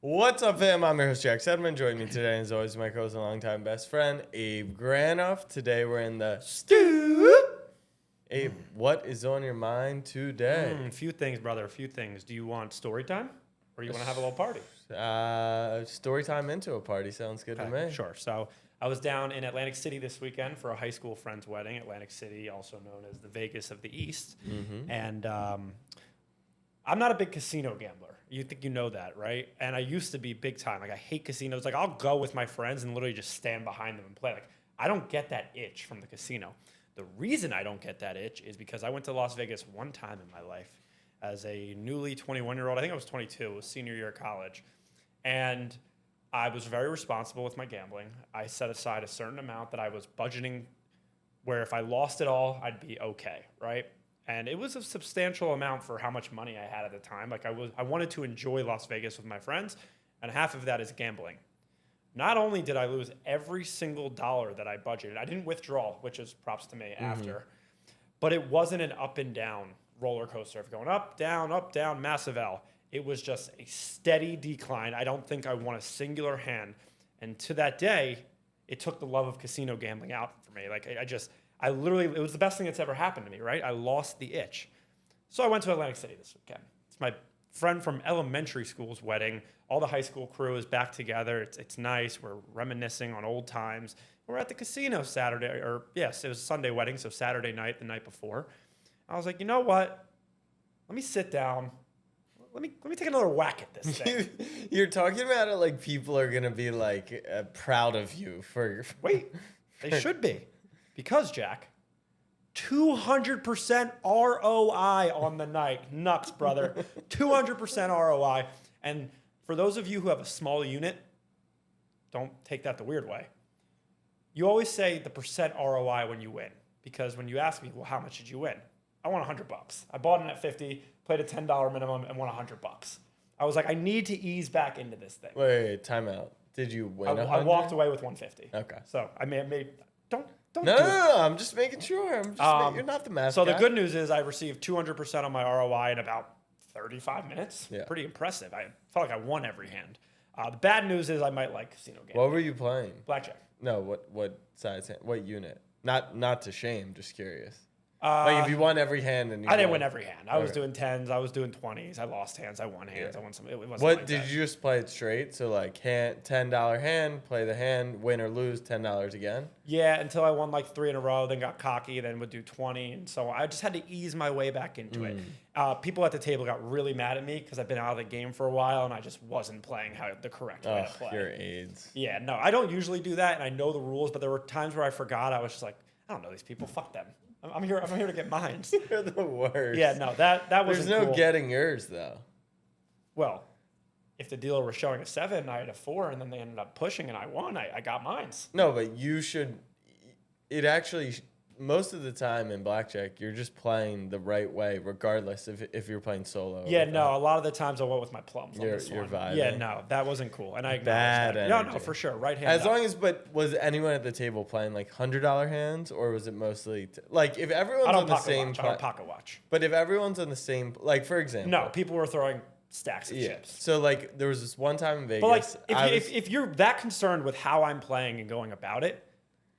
What's up, fam? I'm your host, Jack Sedman. Joining me today, as always, my co-host and longtime best friend, Abe Granoff. Today, we're in the stew. Abe, what is on your mind today? A few things, brother. A few things. Do you want story time, or you want to have a little party? Story time into a party sounds good to me. Sure. So I was down in Atlantic City this weekend for a high school friend's wedding. Atlantic City, also known as the Vegas of the East. And I'm not a big casino gambler. You think you know that, right? And I used to be big time. Like, I hate casinos. Like, I'll go with my friends and literally just stand behind them and play. Like, I don't get that itch from the casino. The reason I don't get that itch is because I went to Las Vegas one time in my life as a newly 21-year-old. I think I was 22. It was senior year of college. And I was very responsible with my gambling. I set aside a certain amount that I was budgeting where if I lost it all, I'd be okay, right? And it was a substantial amount for how much money I had at the time. Like, I wanted to enjoy Las Vegas with my friends, and half of that is gambling. Not only did I lose every single dollar that I budgeted, I didn't withdraw, which is props to me after, but it wasn't an up and down roller coaster of going up, down, massive L. It was just a steady decline. I don't think I won a singular hand. And to that day, it took the love of casino gambling out for me. Like, I literally, it was the best thing that's ever happened to me, right? I lost the itch. So I went to Atlantic City this weekend. It's my friend from elementary school's wedding. All the high school crew is back together. It's nice. We're reminiscing on old times. We're at the casino Saturday, or yes, it was a Sunday wedding, so Saturday night, the night before. I was like, you know what? Let me sit down. Let me take another whack at this thing. You're talking about it like people are going to be like proud of you for... Wait, they should be. Because, Jack, 200% ROI on the night. Nuts, brother. 200% ROI. And for those of you who have a small unit, don't take that the weird way. You always say the percent ROI when you win. Because when you ask me, well, how much did you win? I won $100. I bought in at 50, played a $10 minimum, and won $100. I was like, I need to ease back into this thing. Wait, time out. Did you win I walked away with 150. Okay. So I made don't No, I'm just making sure. You're not the master. So the good news is I received 200% on my ROI in about 35 minutes. Yeah. Pretty impressive. I felt like I won every hand. The bad news is I might like casino games. What were you playing? Blackjack. No, what size hand? What unit? Not to shame, just curious. Like if you won every hand and I didn't win every hand. I was doing 10s. I was doing 20s. I lost hands. I won hands. I won some. It wasn't What like did that. you just play it straight? So like $10 hand, play the hand, win or lose, $10 again. Yeah, until I won like 3 in a row, then got cocky, then would do 20, and so I just had to ease my way back into it. People at the table got really mad at me because I've been out of the game for a while and I just wasn't playing the correct way to play. Your AIDS. Yeah, no, I don't usually do that, and I know the rules, but there were times where I forgot. I was just like, I don't know these people. Fuck them. I'm here to get mines. You're the worst. Yeah, no, that wasn't There's no cool. getting yours though. Well, if the dealer was showing a 7, I had a 4, and then they ended up pushing, and I won. I got mines. No, but you should. It actually, most of the time in blackjack, you're just playing the right way, regardless if you're playing solo. Yeah, no, a lot of the times I went with my plums on You're this one. vibing. Yeah, no, that wasn't cool, and I Bad acknowledge that. energy. No, for sure, right hand. As up. long as, but was anyone at the table playing like $100 hands, or was it mostly like if everyone's on the same? I don't pocket watch. But if everyone's on the same, like for example, No, people were throwing stacks of chips. So like there was this one time in Vegas. But like, if you're that concerned with how I'm playing and going about it,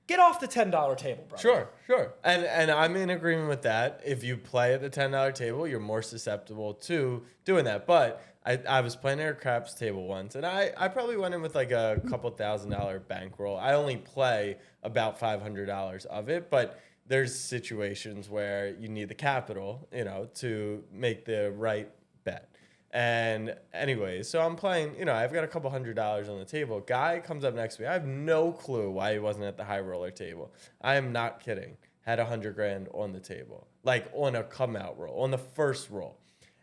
get off the $10 table, bro. Sure. And I'm in agreement with that. If you play at the $10 table, you're more susceptible to doing that. But I was playing at a craps table once, and I probably went in with like a couple $1,000 bankroll. I only play about $500 of it, but there's situations where you need the capital, to make the right bet. And anyways, so I'm playing, I've got a couple $100 on the table. Guy comes up next to me. I have no clue why he wasn't at the high roller table. I am not kidding. Had $100 grand on the table, like on a come out roll, on the first roll.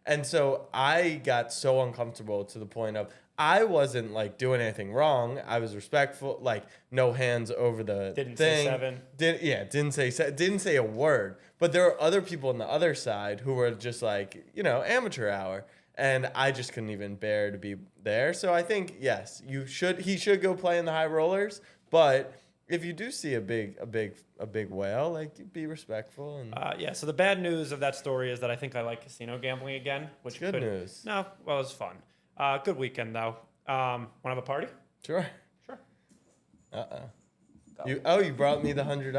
And so I got so uncomfortable to the point of I wasn't like doing anything wrong. I was respectful, like no hands over the Didn't thing. say 7. Didn't say a word. But there were other people on the other side who were just like, amateur hour. And I just couldn't even bear to be there. So I think, yes, he should go play in the high rollers. But if you do see a big whale, like be respectful. And Yeah. So the bad news of that story is that I think I like casino gambling again, which good news. No, well, it was fun. Good weekend though. Want to have a party? Sure. Sure. You brought me the $100.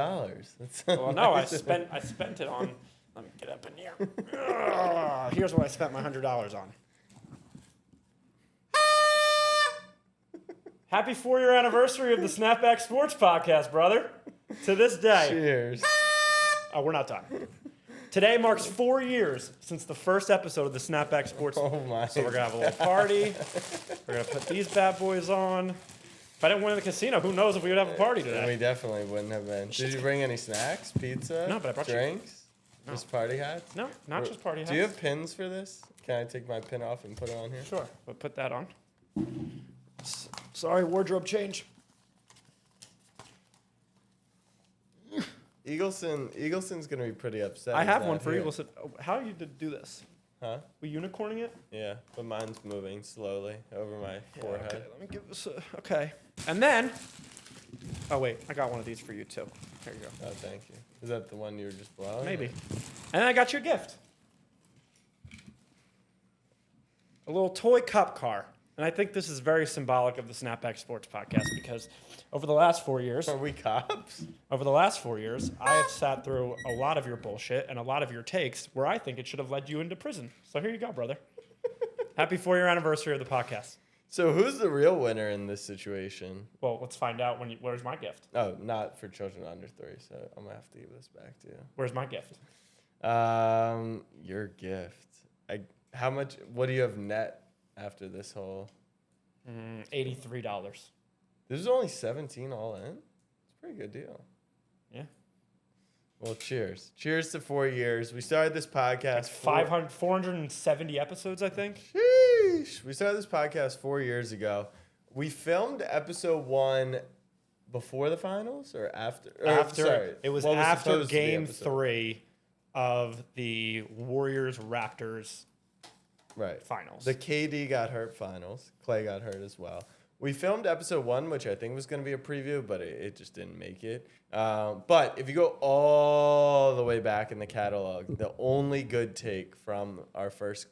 That's so Well, no, I nice. spent it on. Let me get up in here. Here's what I spent my $100 on. Happy 4-year anniversary of the Snapback Sports Podcast, brother. To this day. Cheers. Oh, we're not done. Today marks 4 years since the first episode of the Snapback Sports. Oh my. So we're gonna have a little party. We're gonna put these bad boys on. If I didn't win in the casino, who knows if we would have a party today? We definitely wouldn't have been. Did you bring any snacks, pizza, No, but I brought you- drinks? No. Just party hats? No, not just party hats. Do you have pins for this? Can I take my pin off and put it on here? Sure, but put that on. Sorry, wardrobe change. Eagleson's gonna be pretty upset. I he's have not one for here. Eagles. How you did do this? Huh? We unicorning it? Yeah, but mine's moving slowly over my forehead. Okay, let me give this a. Okay. And then. Oh, wait. I got one of these for you, too. Here you go. Oh, thank you. Is that the one you were just blowing? Maybe. And then I got you a gift. A little toy cup car. And I think this is very symbolic of the Snapback Sports Podcast because over the last 4 years, Are we cops? I have sat through a lot of your bullshit and a lot of your takes where I think it should have led you into prison. So here you go, brother. Happy 4-year anniversary of the podcast. So who's the real winner in this situation? Well, let's find out where's my gift? Oh, not for children under 3, so I'm gonna have to give this back to you. Where's my gift? Your gift. How much? What do you have net after this whole? $83. This is only 17 all in. It's a pretty good deal. Yeah. Well, cheers. Cheers to 4 years. We started this podcast. 470 episodes, I think. Sheesh. We started this podcast 4 years ago. We filmed episode 1 before the finals or after? Sorry. It was what after supposed to be game episode? 3 of the Warriors-Raptors Right. finals. The KD got hurt finals. Clay got hurt as well. We filmed episode 1, which I think was going to be a preview, but it just didn't make it. But if you go all the way back in the catalog, the only good take from our first,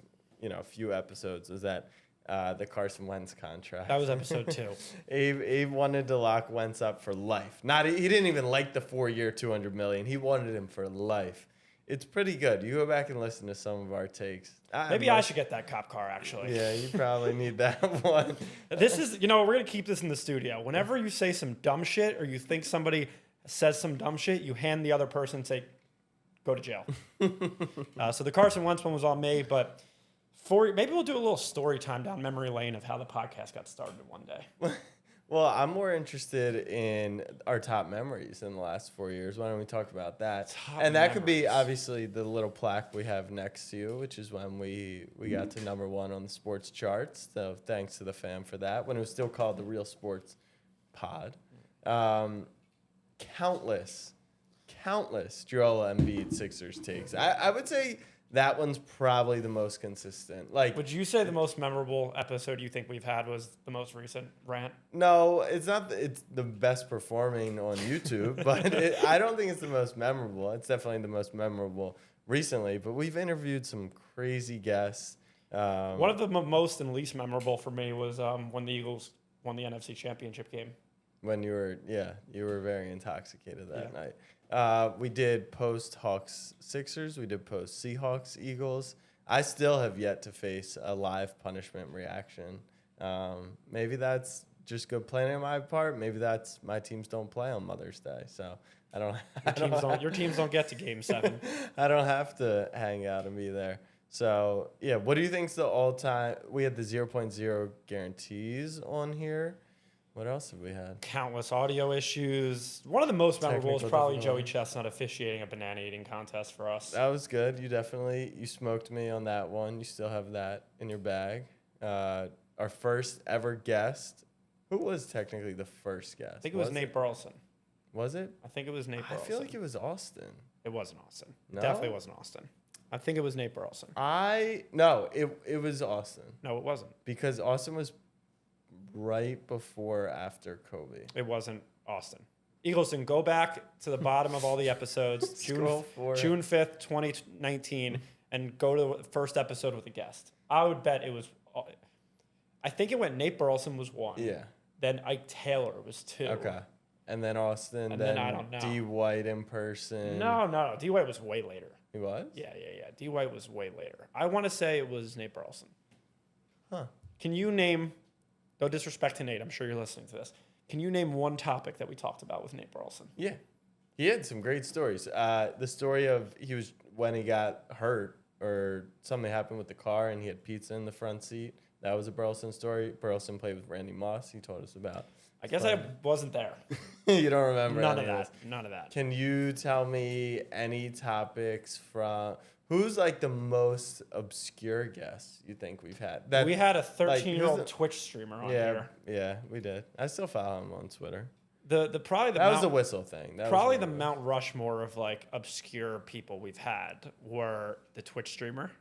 few episodes was that the Carson Wentz contract. That was episode 2. Abe wanted to lock Wentz up for life. He didn't even like the 4-year, $200 million. He wanted him for life. It's pretty good. You go back and listen to some of our takes. Maybe I should get that cop car, actually. Yeah, you probably need that one. This is, we're going to keep this in the studio. Whenever you say some dumb shit or you think somebody says some dumb shit, you hand the other person and say, go to jail. So the Carson Wentz one was on me, but maybe we'll do a little story time down memory lane of how the podcast got started one day. Well, I'm more interested in our top memories in the last 4 years. Why don't we talk about that? And that could be obviously the little plaque we have next to you, which is when we got to number 1 on the sports charts. So thanks to the fam for that. When it was still called the Real Sports Pod. Countless Joel Embiid Sixers takes. I would say that one's probably the most consistent. Would you say the most memorable episode you think we've had was the most recent rant? No, it's not. It's the best performing on YouTube, but I don't think it's the most memorable. It's definitely the most memorable recently. But we've interviewed some crazy guests. One of the most and least memorable for me was when the Eagles won the NFC Championship game. When you were very intoxicated that night. We did post Hawks Sixers. We did post Seahawks Eagles. I still have yet to face a live punishment reaction. Maybe that's just good planning on my part. Maybe that's my teams don't play on Mother's Day, so I don't. Your teams don't get to Game 7. I don't have to hang out and be there. So yeah, what do you think's the all-time? We had the 0.0 guarantees on here. What else have we had? Countless audio issues. One of the most memorable was Technical probably difficulty. Joey Chestnut officiating a banana eating contest for us. That was good. You smoked me on that one. You still have that in your bag. Our first ever guest. Who was technically the first guest? I think it was Nate Burleson. Was it? I think it was Nate Burleson. I feel like it was Austin. It wasn't Austin. No? Definitely wasn't Austin. I think it was Nate Burleson. No, it was Austin. No, it wasn't. Because Austin was right before or after Kobe. It wasn't Austin. Eagleson, go back to the bottom of all the episodes, June 5th, 2019, and go to the first episode with a guest. I would bet it was. I think it went Nate Burleson was 1. Yeah. Then Ike Taylor was 2. Okay. And then Austin. And then I don't know. D. White in person. No. D. White was way later. He was? Yeah. D. White was way later. I want to say it was Nate Burleson. Huh. Can you name, no disrespect to Nate, I'm sure you're listening to this. Can you name one topic that we talked about with Nate Burleson? Yeah. He had some great stories. The story of when he got hurt or something happened with the car and he had pizza in the front seat. That was a Burleson story. Burleson played with Randy Moss. He told us about. I guess I wasn't there. You don't remember None of that. Can you tell me any topics from who's like the most obscure guest you think we've had? We had a 13-year-old Twitch streamer on here. Yeah, we did. I still follow him on Twitter. That was a whistle thing. Probably the Mount Rushmore of like obscure people we've had were the Twitch streamer.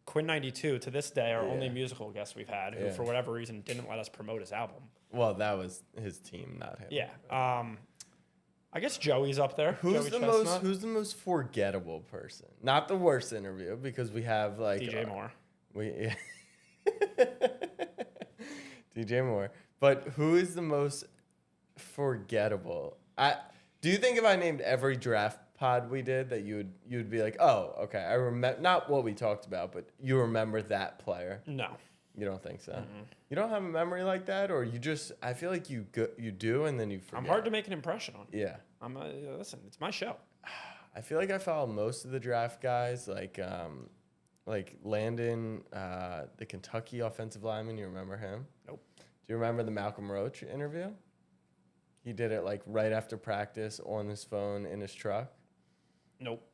Quinn92 to this day, our only musical guest we've had, who for whatever reason didn't let us promote his album. Well, that was his team, not him. Yeah. I guess Joey's up there. Who's the most forgettable person? Not the worst interview because we have like DJ Moore. DJ Moore. But who is the most forgettable? Do you think if I named every draft pod we did that you'd be like, oh, okay, I remember not what we talked about, but you remember that player? No. You don't think so? Mm-mm. You don't have a memory like that, or you just? I feel like you do, and then you forget. I'm hard to make an impression on. Yeah. Listen, it's my show. I feel like I follow most of the draft guys, like Landon, the Kentucky offensive lineman. You remember him? Nope. Do you remember the Malcolm Roach interview? He did it like right after practice on his phone in his truck. Nope.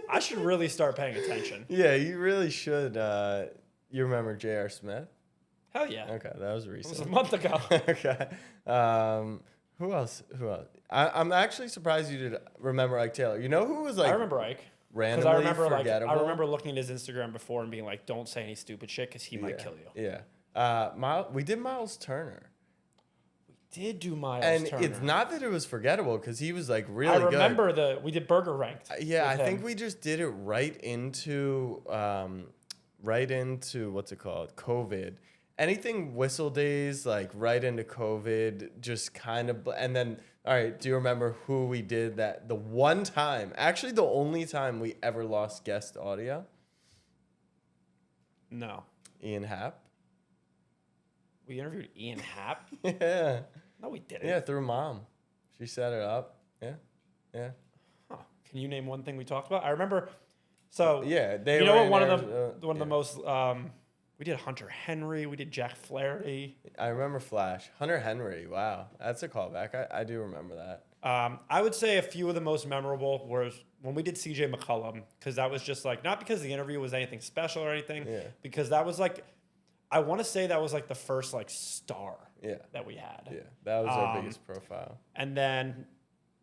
I should really start paying attention. Yeah, you really should. You remember J.R. Smith? Hell yeah. Okay, that was recent. It was a month ago. Okay. Who else? I'm actually surprised you did remember Ike Taylor. You know who was like? I remember Ike. Randomly forgettable. I remember looking at his Instagram before and being like, "Don't say any stupid shit because he might kill you." Yeah. We did Miles Turner. Did do Miles Turner. And it's not that it was forgettable because he was like really good. I remember we did Burger Ranked. Yeah, I think we just did it right into what's it called? COVID. Anything whistle days, like right into COVID, just kind of. And then, all right, do you remember who we did that? The one time, actually the only time we ever lost guest audio? No. Ian Happ. We interviewed Ian Happ? Yeah. No, we didn't. Yeah, through Mom. She set it up. Yeah. Huh. Can you name one thing we talked about? I remember. So yeah, one of the most. We did Hunter Henry. We did Jack Flaherty. I remember Flash. Hunter Henry. Wow, that's a callback. I do remember that. I would say a few of the most memorable was when we did CJ McCollum, because that was just like not because the interview was anything special or anything. Yeah. Because that was like. I want to say that was like the first like star that we had. Yeah, that was our biggest profile. And then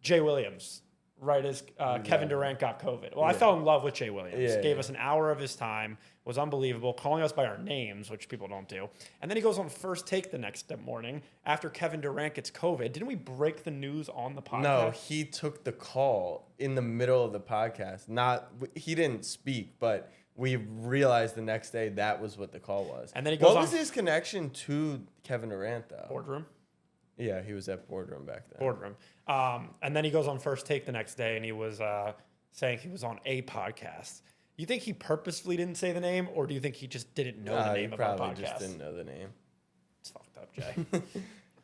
Jay Williams, right as Kevin Durant got COVID. Well, I fell in love with Jay Williams. Gave us an hour of his time, was unbelievable, calling us by our names, which people don't do. And then he goes on First Take the next morning after Kevin Durant gets COVID. Didn't we break the news on the podcast? No, he took the call in the middle of the podcast. He didn't speak, but we realized the next day that was what the call was. And then he goes what was his connection to Kevin Durant, though? Boardroom. Yeah, he was at Boardroom back then. Boardroom. And then he goes on First Take the next day, and he was saying he was on a podcast. You think he purposefully didn't say the name, or do you think he just didn't know the name of our podcast? He probably just didn't know the name. It's fucked up, Jay.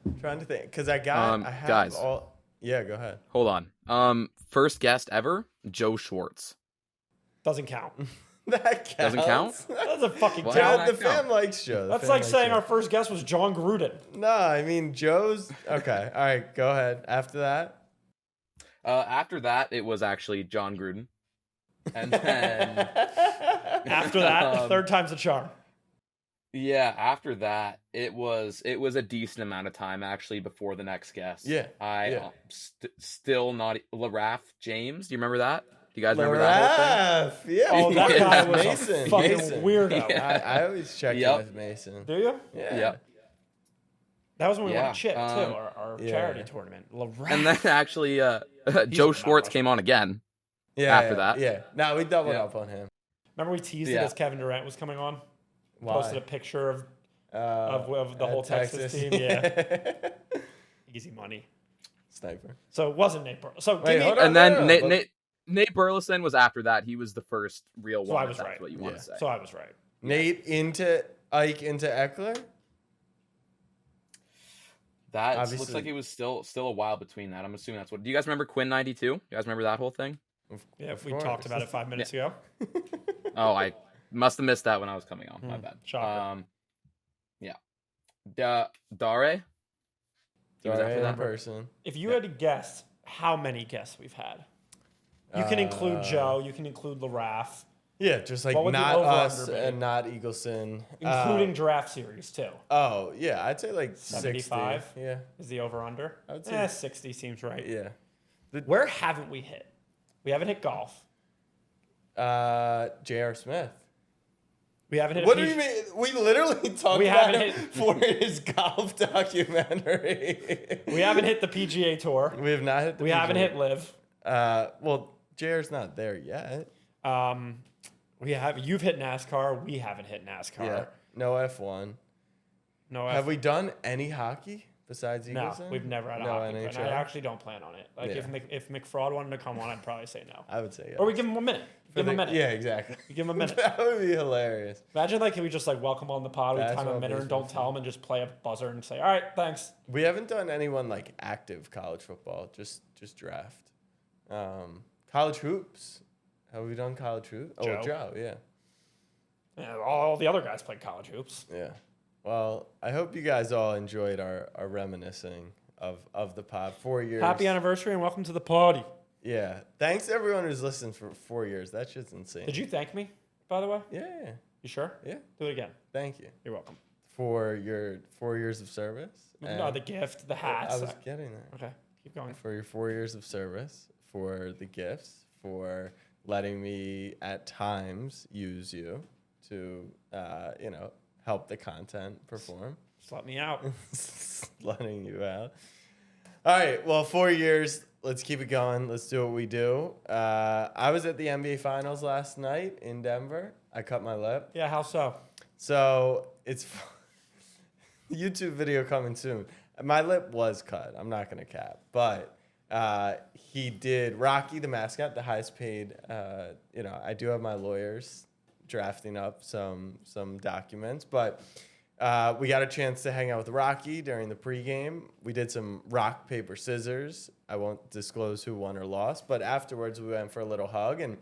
I'm trying to think, because I have guys. all... Yeah, go ahead. Hold on. First guest ever, Joe Schwartz. Doesn't count. That counts. Doesn't count? That doesn't fucking Why count. The Fan Likes show. That's like saying our first guest was John Gruden. No, I mean, Joe's... Okay, all right, go ahead. After that? After that, it was actually John Gruden. And then... After that, third time's a charm. Yeah, after that, it was a decent amount of time, actually, before the next guest. Yeah. Still not... LaRaff James, do you remember that? You guys remember that whole thing? Yeah. Oh, that guy was Mason. a fucking Mason. weirdo. Yeah. I always check in with Mason. Do you? Yeah. Yep. That was when we won a chip, too, um, our charity tournament. And then actually, Joe Schwartz came on again. Yeah. After that. Yeah. No, we doubled up on him. Remember we teased it as Kevin Durant was coming on? posted Why? a picture of the whole Texas team. Yeah, easy money. Sniper. So it wasn't Nate Burleson. So Wait, give me. hold on. And then No. Nate Burleson was after that. He was the first real So one. I was if that's right. what you want Yeah. to say. So I was right. Nate into Ike into Eckler. That Obviously. looks like it was still a while between that. I'm assuming that's what. Do you guys remember Quinn 92? You guys remember that whole thing? Yeah, if we talked about it 5 minutes ago. Oh, I must have missed that when I was coming on. My bad. Shocker. Yeah. Dare. He was after Sorry, that person. If you had to guess how many guests we've had, you can include Joe, you can include LaRaff, Yeah, just like What would the not over-under us be? and not Eagleson. including draft series too. Oh yeah, I'd say like 75? 60. Yeah, Is the over under? I would say- 60 seems right. yeah. Where haven't we hit? We haven't hit golf. J.R. Smith. We haven't hit. What a do you mean? We literally talked We about haven't him for his golf documentary. We haven't hit the PGA Tour. We have not hit. The We haven't PGA. hit Live. Well, JR's not there yet. We have. You've hit NASCAR. We haven't hit NASCAR. Yeah. No F1. No. Have we done any hockey besides No, Eagleson? we've never had a No hockey. And NHL? I actually don't plan on it. Like Yeah. if McFraud wanted to come on, I'd probably say no. I would say. Or we give him a minute. Give him a minute. Yeah, exactly. We give him a minute. That would be hilarious. Imagine like if we just like welcome on the pod, we That's time a what minute and baseball don't tell him and just play a buzzer and say, all right, thanks. We haven't done anyone like active college football. Just draft. College hoops. Have we done college hoops? Oh, Joe. Joe. Yeah. Yeah, all the other guys played college hoops. Yeah. Well, I hope you guys all enjoyed our reminiscing of the pod. 4 years. Happy anniversary and welcome to the party. Yeah. Thanks to everyone who's listened for 4 years. That shit's insane. Did you thank me, by the way? Yeah. You sure? Yeah. Do it again. Thank you You're welcome. for your 4 years of service. No, and the gift, the hats. I was getting there. Okay, keep going. For your 4 years of service, for the gifts, for letting me at times use you to, help the content perform. Just let me out. Letting you out. All right. Well, 4 years. Let's keep it going. Let's do what we do. I was at the NBA Finals last night in Denver. I cut my lip. Yeah, how so? So it's YouTube video coming soon. My lip was cut. I'm not going to cap. But he did Rocky, the mascot, the highest paid. I do have my lawyers drafting up some documents. But we got a chance to hang out with Rocky during the pregame. We did some rock, paper, scissors. I won't disclose who won or lost. But afterwards, we went for a little hug. And,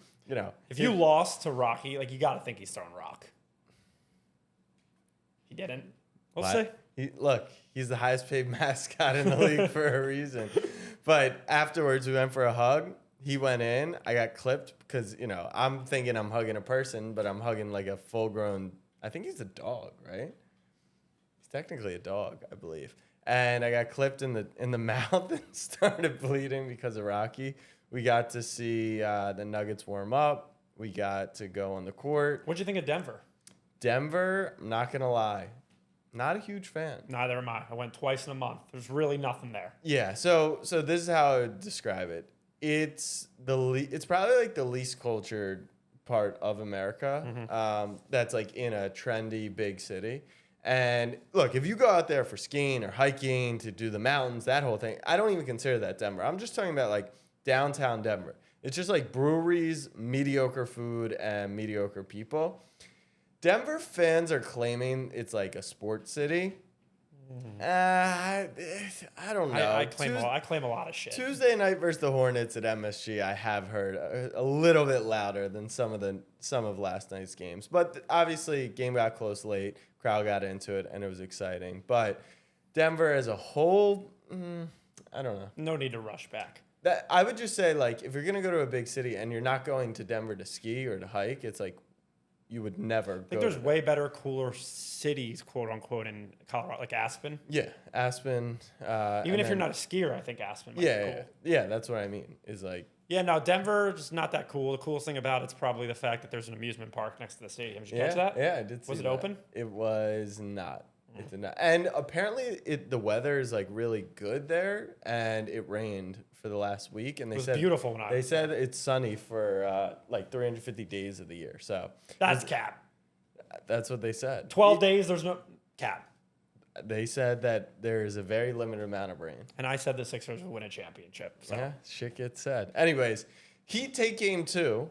If you lost to Rocky, like you got to think he's throwing rock. He didn't. We'll see. He's the highest paid mascot in the league for a reason. But afterwards, we went for a hug. He went in. I got clipped because, I'm thinking I'm hugging a person, but I'm hugging like a full-grown, I think he's a dog, right? He's technically a dog, I believe. And I got clipped in the mouth and started bleeding because of Rocky. We got to see the Nuggets warm up. We got to go on the court. What'd you think of Denver? Denver, I'm not going to lie, not a huge fan. Neither am I. I went twice in a month. There's really nothing there. Yeah, so this is how I would describe it. It's probably like the least cultured part of America. That's like in a trendy big city. And look, if you go out there for skiing or hiking to do the mountains, that whole thing, I don't even consider that Denver. I'm just talking about like downtown Denver. It's just like breweries, mediocre food, and mediocre people. Denver fans are claiming it's like a sports city. I don't know. I claim a lot of shit. Tuesday night versus the Hornets at MSG, I have heard a little bit louder than some of last night's games. But obviously, game got close late. Crowd got into it, and it was exciting. But Denver as a whole, I don't know. No need to rush back. I would just say, like, if you're going to go to a big city and you're not going to Denver to ski or to hike, it's like you would never go. I think there's way better, cooler cities, quote unquote, in Colorado, like Aspen. Yeah, Aspen. Even if you're not a skier, I think Aspen might be cool. Yeah, that's what I mean. Is like. Yeah, no, Denver is not that cool. The coolest thing about it's probably the fact that there's an amusement park next to the stadium. Did you catch that? Yeah, I did see Was it that. open? It was not. It did not. And apparently the weather is like really good there, and it rained for the last week. And It was beautiful when I They was said it's sunny for like 350 days of the year. So That's cap. That's what they said. 12 days, there's no cap. They said that there is a very limited amount of rain. And I said the Sixers would win a championship. So. Yeah, shit gets said. Anyways, Heat take game 2.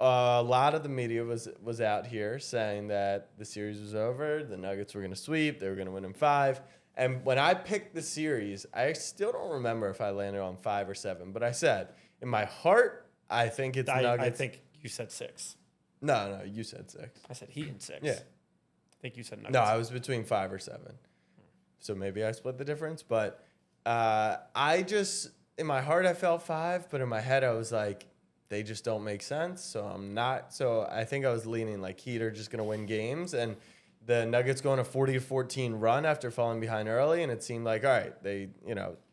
A lot of the media was out here saying that the series was over. The Nuggets were going to sweep. They were going to win in 5. And when I picked the series, I still don't remember if I landed on 5 or 7. But I said, in my heart, I think it's Nuggets. I think you said 6. No, you said 6. I said Heat and 6. Yeah. I think you said Nuggets. No, I was between 5 or 7. So maybe I split the difference. But I just, in my heart, I felt 5. But in my head, I was like, they just don't make sense. So I'm not. So I think I was leaning like Heat are just going to win games. And the Nuggets go on a 40-14 run after falling behind early. And it seemed like, all right,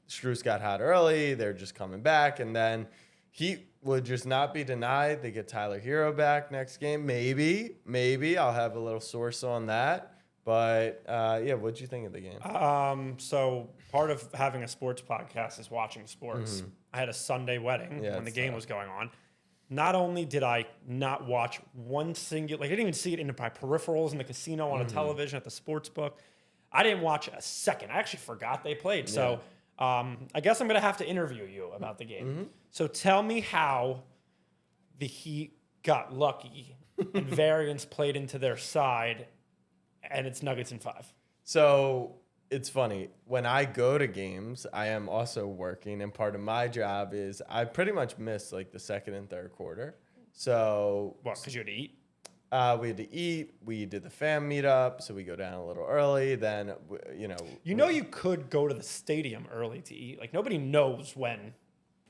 Strus got hot early. They're just coming back. And then Heat would just not be denied. They get Tyler Hero back next game. Maybe. I'll have a little source on that. But, what'd you think of the game? So part of having a sports podcast is watching sports. Mm-hmm. I had a Sunday wedding when the game tough. was going on. Not only did I not watch one single, I didn't even see it in my peripherals in the casino on a television at the sports book. I didn't watch a second. I actually forgot they played. Yeah. So I guess I'm going to have to interview you about the game. So tell me how the Heat got lucky and variance played into their side, and it's Nuggets in 5. So it's funny. When I go to games, I am also working, and part of my job is I pretty much miss like the second and third quarter. So What, because you had to eat? we had to eat. We did the fam meetup, so we go down a little early. Then You could go to the stadium early to eat. Like, nobody knows when.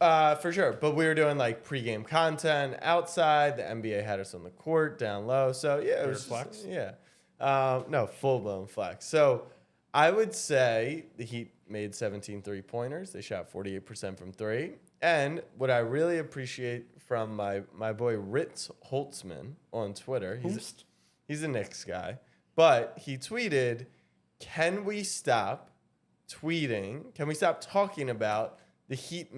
For sure. But we were doing like pregame content outside. The NBA had us on the court down low. So yeah, it was flex? Yeah. No, full blown flex. So I would say the Heat made 17 3-pointers. They shot 48% from 3. And what I really appreciate from my boy Ritz Holtzman on Twitter, he's a Knicks guy, but he tweeted, "Can we stop tweeting? Can we stop talking about the Heat,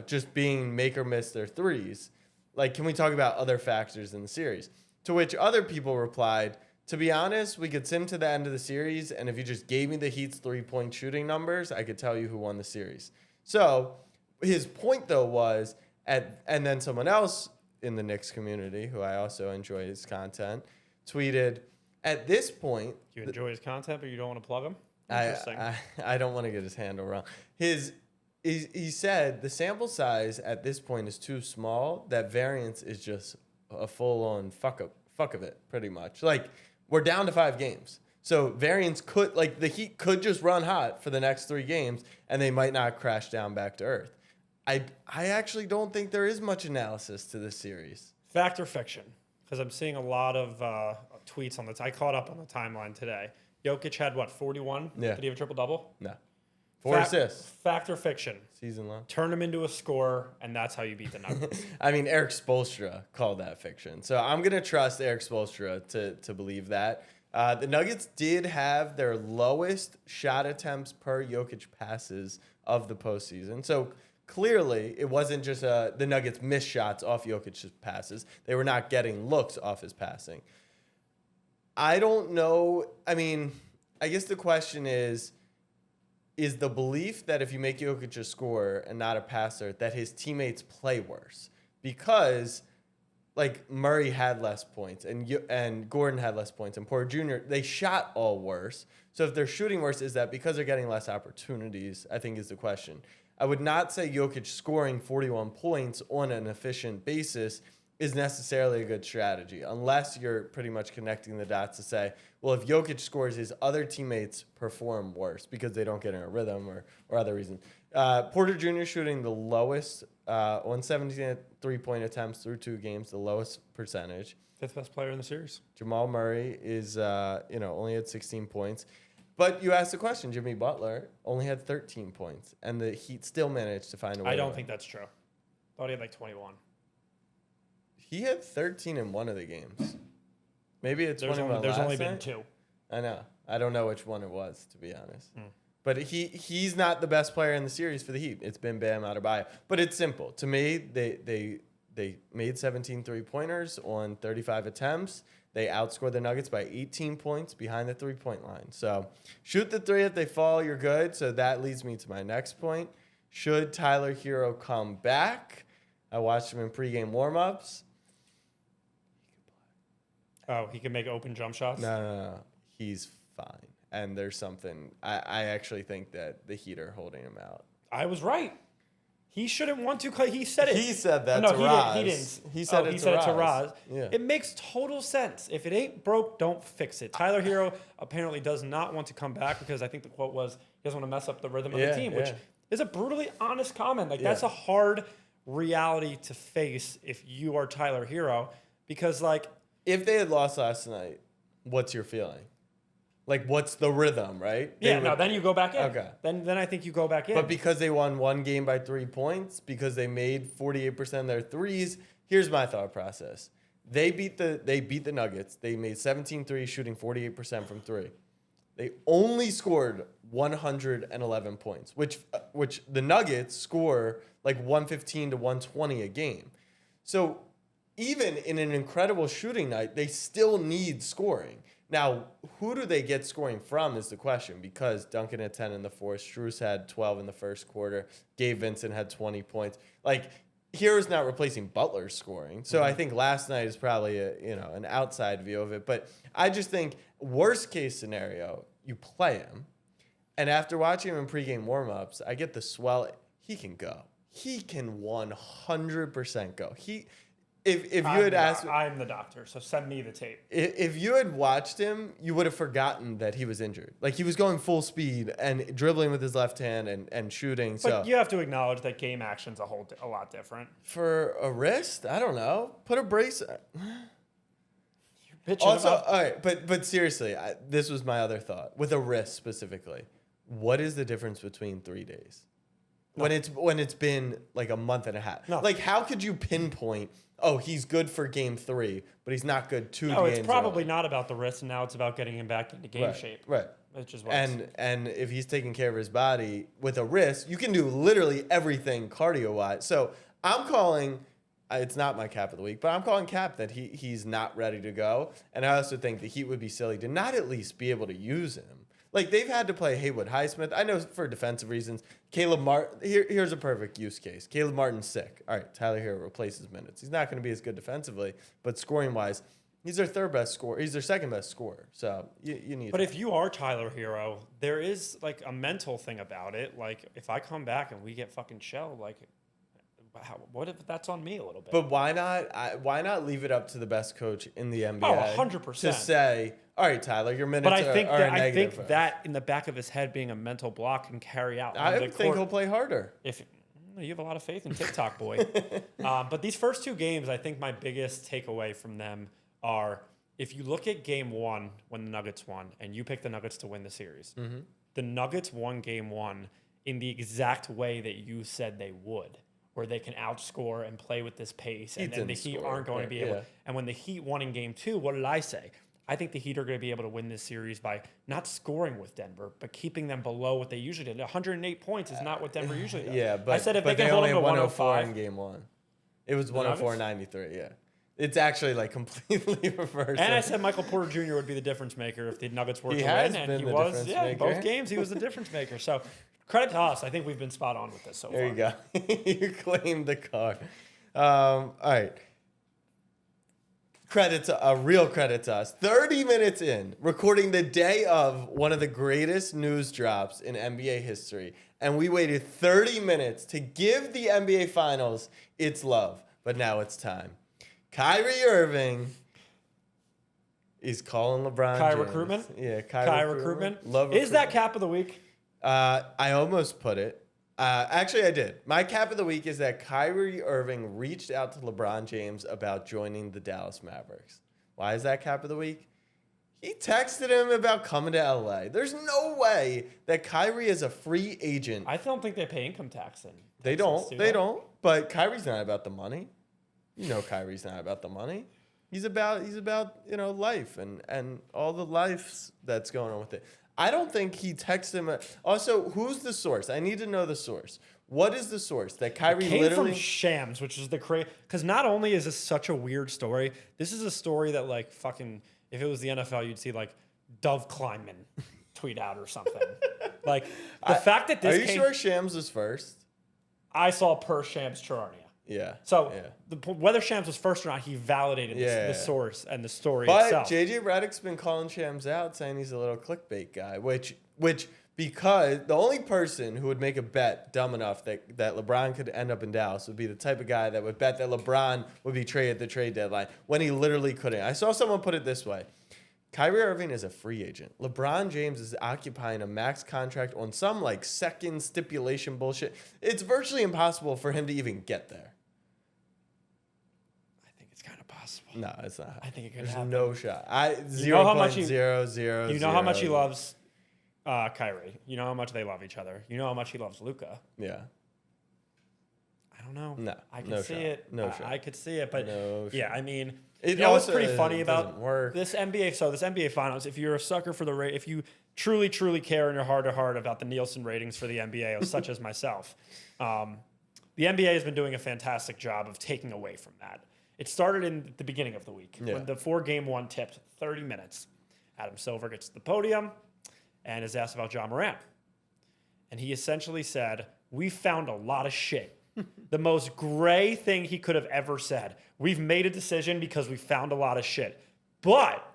just being make or miss their threes? Like, can we talk about other factors in the series?" To which other people replied, "To be honest, we could sim to the end of the series, and if you just gave me the Heat's 3-point shooting numbers, I could tell you who won the series." So his point, though, was, and then someone else in the Knicks community, who I also enjoy his content, tweeted, "At this point..." You enjoy his content, but you don't want to plug him? I don't want to get his handle wrong. He said the sample size at this point is too small. That variance is just a full-on fuck of it, pretty much. Like, we're down to 5 games. So variance could, like, the Heat could just run hot for the next 3 games, and they might not crash down back to earth. I actually don't think there is much analysis to this series. Fact or fiction? Because I'm seeing a lot of tweets on I caught up on the timeline today. Jokic had, 41? Yeah. Did he have a triple-double? No. 4 assists. Fact or fiction? Season long. Turn him into a scorer, and that's how you beat the Nuggets. I mean, Eric Spoelstra called that fiction. So I'm going to trust Eric Spoelstra to believe that. The Nuggets did have their lowest shot attempts per Jokic passes of the postseason. So clearly, it wasn't just the Nuggets missed shots off Jokic's passes. They were not getting looks off his passing. I don't know. I mean, I guess the question is the belief that if you make Jokic a scorer and not a passer, that his teammates play worse? Because, like, Murray had less points, and Gordon had less points, and Porter Jr., they shot all worse. So if they're shooting worse, is that because they're getting less opportunities, I think is the question. I would not say Jokic scoring 41 points on an efficient basis is necessarily a good strategy, unless you're pretty much connecting the dots to say, well, if Jokic scores, his other teammates perform worse because they don't get in a rhythm or other reasons. Porter Jr. shooting the lowest on 17 3-point attempts through 2 games, the lowest percentage. 5th best player in the series. Jamal Murray is only had 16 points. But you asked the question, Jimmy Butler only had 13 points, and the Heat still managed to find a way. I don't think that's true. Thought he had like 21. He had 13 in one of the games. Maybe it's There's only been 2. I know. I don't know which one it was, to be honest. But he's not the best player in the series for the Heat. It's been Bam Adebayo. But it's simple. To me, they made 17 3-pointers on 35 attempts. They outscored the Nuggets by 18 points behind the three-point line. So shoot the three. If they fall, you're good. So that leads me to my next point. Should Tyler Hero come back? I watched him in pregame warmups. Oh, he can make open jump shots? No. He's fine. And there's something. I actually think that the Heat are holding him out. I was right. He shouldn't want to. He said it. He said that no, to Raz. He didn't. He said it to Raz. Yeah. It makes total sense. If it ain't broke, don't fix it. Tyler Hero apparently does not want to come back because I think the quote was he doesn't want to mess up the rhythm of the team, which is a brutally honest comment. Like that's a hard reality to face if you are Tyler Hero because like if they had lost last night, what's your feeling? Like, what's the rhythm, right? Then you go back in. Okay. Then I think you go back in. But because they won one game by 3 points, because they made 48% of their threes, here's my thought process. They beat the Nuggets. They made 17 threes, shooting 48% from three. They only scored 111 points, which the Nuggets score like 115 to 120 a game. So even in an incredible shooting night, they still need scoring. Now, who do they get scoring from is the question because Duncan had 10 in the fourth, Strus had 12 in the first quarter, Gabe Vincent had 20 points. Like, Hero's not replacing Butler's scoring. So I think last night is probably an outside view of it. But I just think worst case scenario, you play him. And after watching him in pregame warmups, I get the swell. He can go. He can 100% go. If you had asked, I'm the doctor, so send me the tape. If you had watched him, you would have forgotten that he was injured. Like he was going full speed and dribbling with his left hand and shooting. But you have to acknowledge that game action's a lot different. For a wrist, I don't know. Put a brace. Also, all right, but seriously, this was my other thought with a wrist specifically. What is the difference between 3 days? No. When it's been like a month and a half. No. Like how could you pinpoint? Oh, he's good for game 3, but he's not good 2 games. No, it's probably not about the wrist, and now it's about getting him back into game shape. Right. Which is what and if he's taking care of his body with a wrist, you can do literally everything cardio-wise. So I'm calling. It's not my cap of the week, but I'm calling cap that he's not ready to go. And I also think the Heat would be silly to not at least be able to use him. Like, they've had to play Haywood Highsmith. I know for defensive reasons. Caleb Martin, here's a perfect use case. Caleb Martin's sick. All right, Tyler Hero replaces minutes. He's not going to be as good defensively, but scoring-wise, he's their third best scorer. He's their second best scorer. So you need. But if you are Tyler Hero, there is like a mental thing about it. Like, if I come back and we get fucking shelled, like, what if that's on me a little bit? But why not leave it up to the best coach in the NBA? Oh, 100%. To say, all right, Tyler, your minutes are negative. But I think that in the back of his head being a mental block can carry out. I think he'll play harder. If you have a lot of faith in TikTok, boy. But these first 2 games, I think my biggest takeaway from them are if you look at game 1 when the Nuggets won and you pick the Nuggets to win the series, the Nuggets won game 1 in the exact way that you said they would, where they can outscore and play with this pace, and then the Heat aren't going to be able. And when the Heat won in game 2, what did I say? I think the Heat are going to be able to win this series by not scoring with Denver, but keeping them below what they usually did. 108 points is not what Denver usually does. Yeah, but I said if they can hold them to 105 in game 1, it was 104-93. Yeah, it's actually like completely reversed. And I said Michael Porter Jr. would be the difference maker if the Nuggets were to win, and he was. Yeah, both games he was the difference maker. So. Credit to us. I think we've been spot on with this so far. There you go. You claimed the car. All right. Real credit to us. 30 minutes in, recording the day of one of the greatest news drops in NBA history. And we waited 30 minutes to give the NBA Finals its love. But now it's time. Kyrie Irving is calling LeBron James. Recruitment? Yeah, Kai recruitment. Love recruitment. Is that cap of the week? I almost put it. Actually, I did. My cap of the week is that Kyrie Irving reached out to LeBron James about joining the Dallas Mavericks. Why is that cap of the week? He texted him about coming to LA. There's no way that Kyrie is a free agent. I don't think they pay income tax in. They don't. But Kyrie's not about the money. You know Kyrie's not about the money. He's about life and all the lives that's going on with it. I don't think he texted him. Also, who's the source? I need to know the source. What is the source that Kyrie Came literally from Shams, which is the crazy. Because not only is this such a weird story, this is a story that like fucking. If it was the NFL, you'd see like Dove Kleinman tweet out or something. Like the fact that this. Are you sure Shams was first? I saw per Shams Charania. Yeah. So yeah. Whether Shams was first or not, he validated the source and the story but itself. But JJ Redick's been calling Shams out, saying he's a little clickbait guy, which because the only person who would make a bet dumb enough that LeBron could end up in Dallas would be the type of guy that would bet that LeBron would be traded at the trade deadline when he literally couldn't. I saw someone put it this way. Kyrie Irving is a free agent. LeBron James is occupying a max contract on some like second stipulation bullshit. It's virtually impossible for him to even get there. I think it's kind of possible. No, it's not. I think it could There's happen. no shot. You know how much 0.000. You know how much he loves Kyrie. You know how much they love each other. You know how much he loves Luka. Yeah. I don't know. No. I can no see shot. it. No shot. I could see it, but No yeah, shot. I mean, It you know what's also pretty funny about doesn't work. this NBA? So this NBA Finals, if you're a sucker for if you truly, truly care in your heart to heart about the Nielsen ratings for the NBA, such as myself, the NBA has been doing a fantastic job of taking away from that. It started in the beginning of the week when the 4-game one tipped 30 minutes. Adam Silver gets to the podium and is asked about John Morant. And he essentially said, "We found a lot of shit." The most gray thing he could have ever said. We've made a decision because we found a lot of shit. But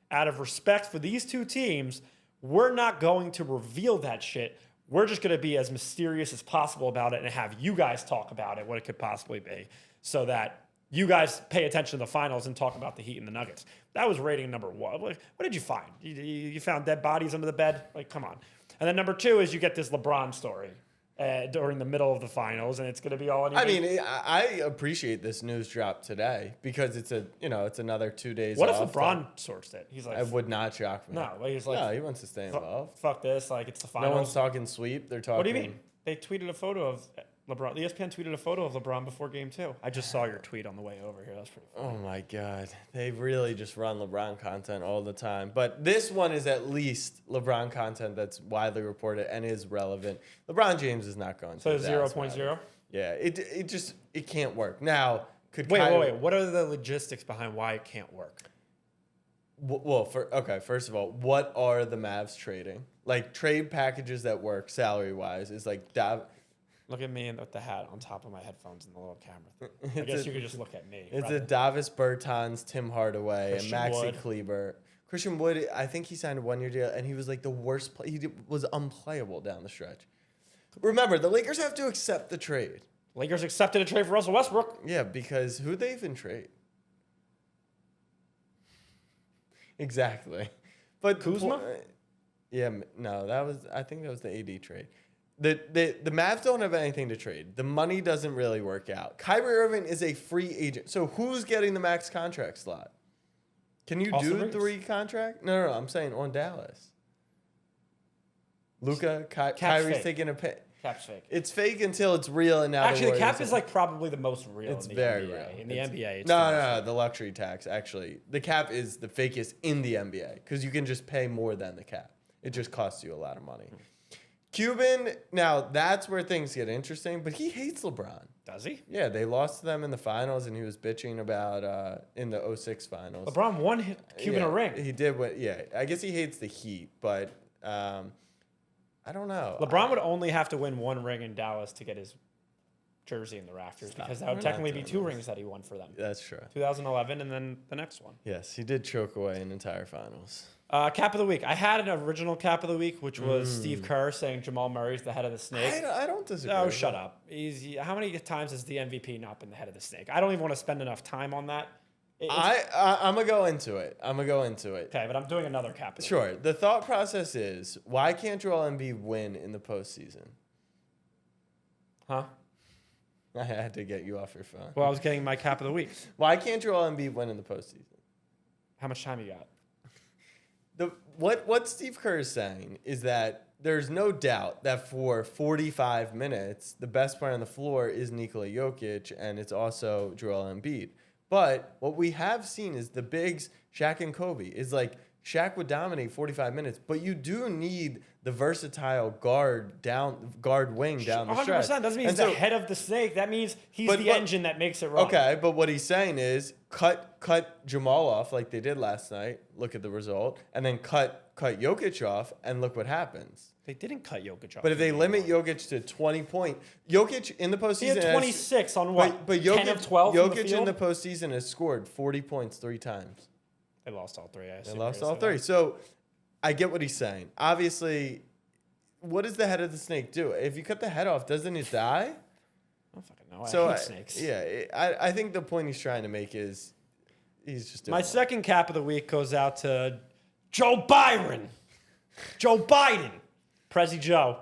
out of respect for these two teams, we're not going to reveal that shit. We're just going to be as mysterious as possible about it and have you guys talk about it, what it could possibly be, so that you guys pay attention to the finals and talk about the Heat and the Nuggets. That was rating number one. What did you find? You found dead bodies under the bed? Like, come on. And then number two is you get this LeBron story. During the middle of the finals, and it's going to be all on. I mean, I appreciate this news drop today because it's another 2 days. What off if LeBron sourced it? He's like, it would not shock me. No, he's like, no, he wants to stay involved. Fuck this, like it's the finals. No one's talking sweep. They're talking. What do you mean? They tweeted a photo of LeBron. The ESPN tweeted a photo of LeBron before Game 2. I just saw your tweet on the way over here. That's pretty funny. Oh my God, they really just run LeBron content all the time. But this one is at least LeBron content that's widely reported and is relevant. LeBron James is not going to. So 0.0. Yeah, it can't work. Now, wait. What are the logistics behind why it can't work? Well, first of all, what are the Mavs trading? Like trade packages that work salary wise is like Look at me with the hat on top of my headphones and the little camera thing. I guess you could just look at me. It's a Davis Bertans, Tim Hardaway, Christian and Maxi Wood. Kleber. Christian Wood, I think he signed a 1-year deal, and he was like the worst. He was unplayable down the stretch. Remember, the Lakers have to accept the trade. Lakers accepted a trade for Russell Westbrook. Yeah, because who they even trade? Exactly. But Kuzma? I think that was the AD trade. The Mavs don't have anything to trade. The money doesn't really work out. Kyrie Irving is a free agent. So who's getting the max contract slot? Can you Austin do Reeves. 3 contract? No. I'm saying on Dallas. Luka, Cap's Kyrie's fake. taking a pay. Cap's fake. It's fake until it's real, and now Actually, the cap Warriors is like probably the most real it's in the very NBA. real. In the NBA, it's no, the luxury tax. Actually, the cap is the fakest in the NBA because you can just pay more than the cap. It just costs you a lot of money. Cuban, now that's where things get interesting, but he hates LeBron. Does he? Yeah, they lost to them in the finals, and he was bitching about in the 06 finals. LeBron won Cuban a ring. He did. I guess he hates the Heat, but I don't know. LeBron would only have to win 1 ring in Dallas to get his jersey in the rafters because that would technically be 2 rings that he won for them. That's true. 2011 and then the next one. Yes, he did choke away an entire finals. Cap of the week. I had an original cap of the week, which was Steve Kerr saying Jamal Murray's the head of the snake. I don't disagree. Oh, with shut that. up. How many times has the MVP not been the head of the snake? I don't even want to spend enough time on that. I'm going to go into it. Okay, but I'm doing another cap of the week. Sure. The thought process is, why can't Joel Embiid win in the postseason? Huh? I had to get you off your phone. Well, I was getting my cap of the week. Why can't Joel Embiid win in the postseason? How much time you got? What Steve Kerr is saying is that there's no doubt that for 45 minutes, the best player on the floor is Nikola Jokic, and it's also Joel Embiid. But what we have seen is the bigs, Shaq and Kobe, is like Shaq would dominate 45 minutes, but you do need the versatile guard wing down the 100%. stretch. Doesn't mean he's the head of the snake. That means he's the engine that makes it run. Okay, but what he's saying is cut Jamal off like they did last night. Look at the result, and then cut Jokic off, and look what happens. They didn't cut Jokic off. But if they limit Jokic to 20 points, Jokic in the postseason he had 26 on what? But Jokic, 10 of 12 Jokic from the field? in the postseason has scored 40 points 3 times. They lost all 3. They lost all 3. So I get what he's saying. Obviously, what does the head of the snake do? If you cut the head off, doesn't it die? I don't fucking know. I hate snakes. Yeah, I think the point he's trying to make is he's just doing My second cap of the week goes out to Joe Byron. Joe Biden. Prezi Joe.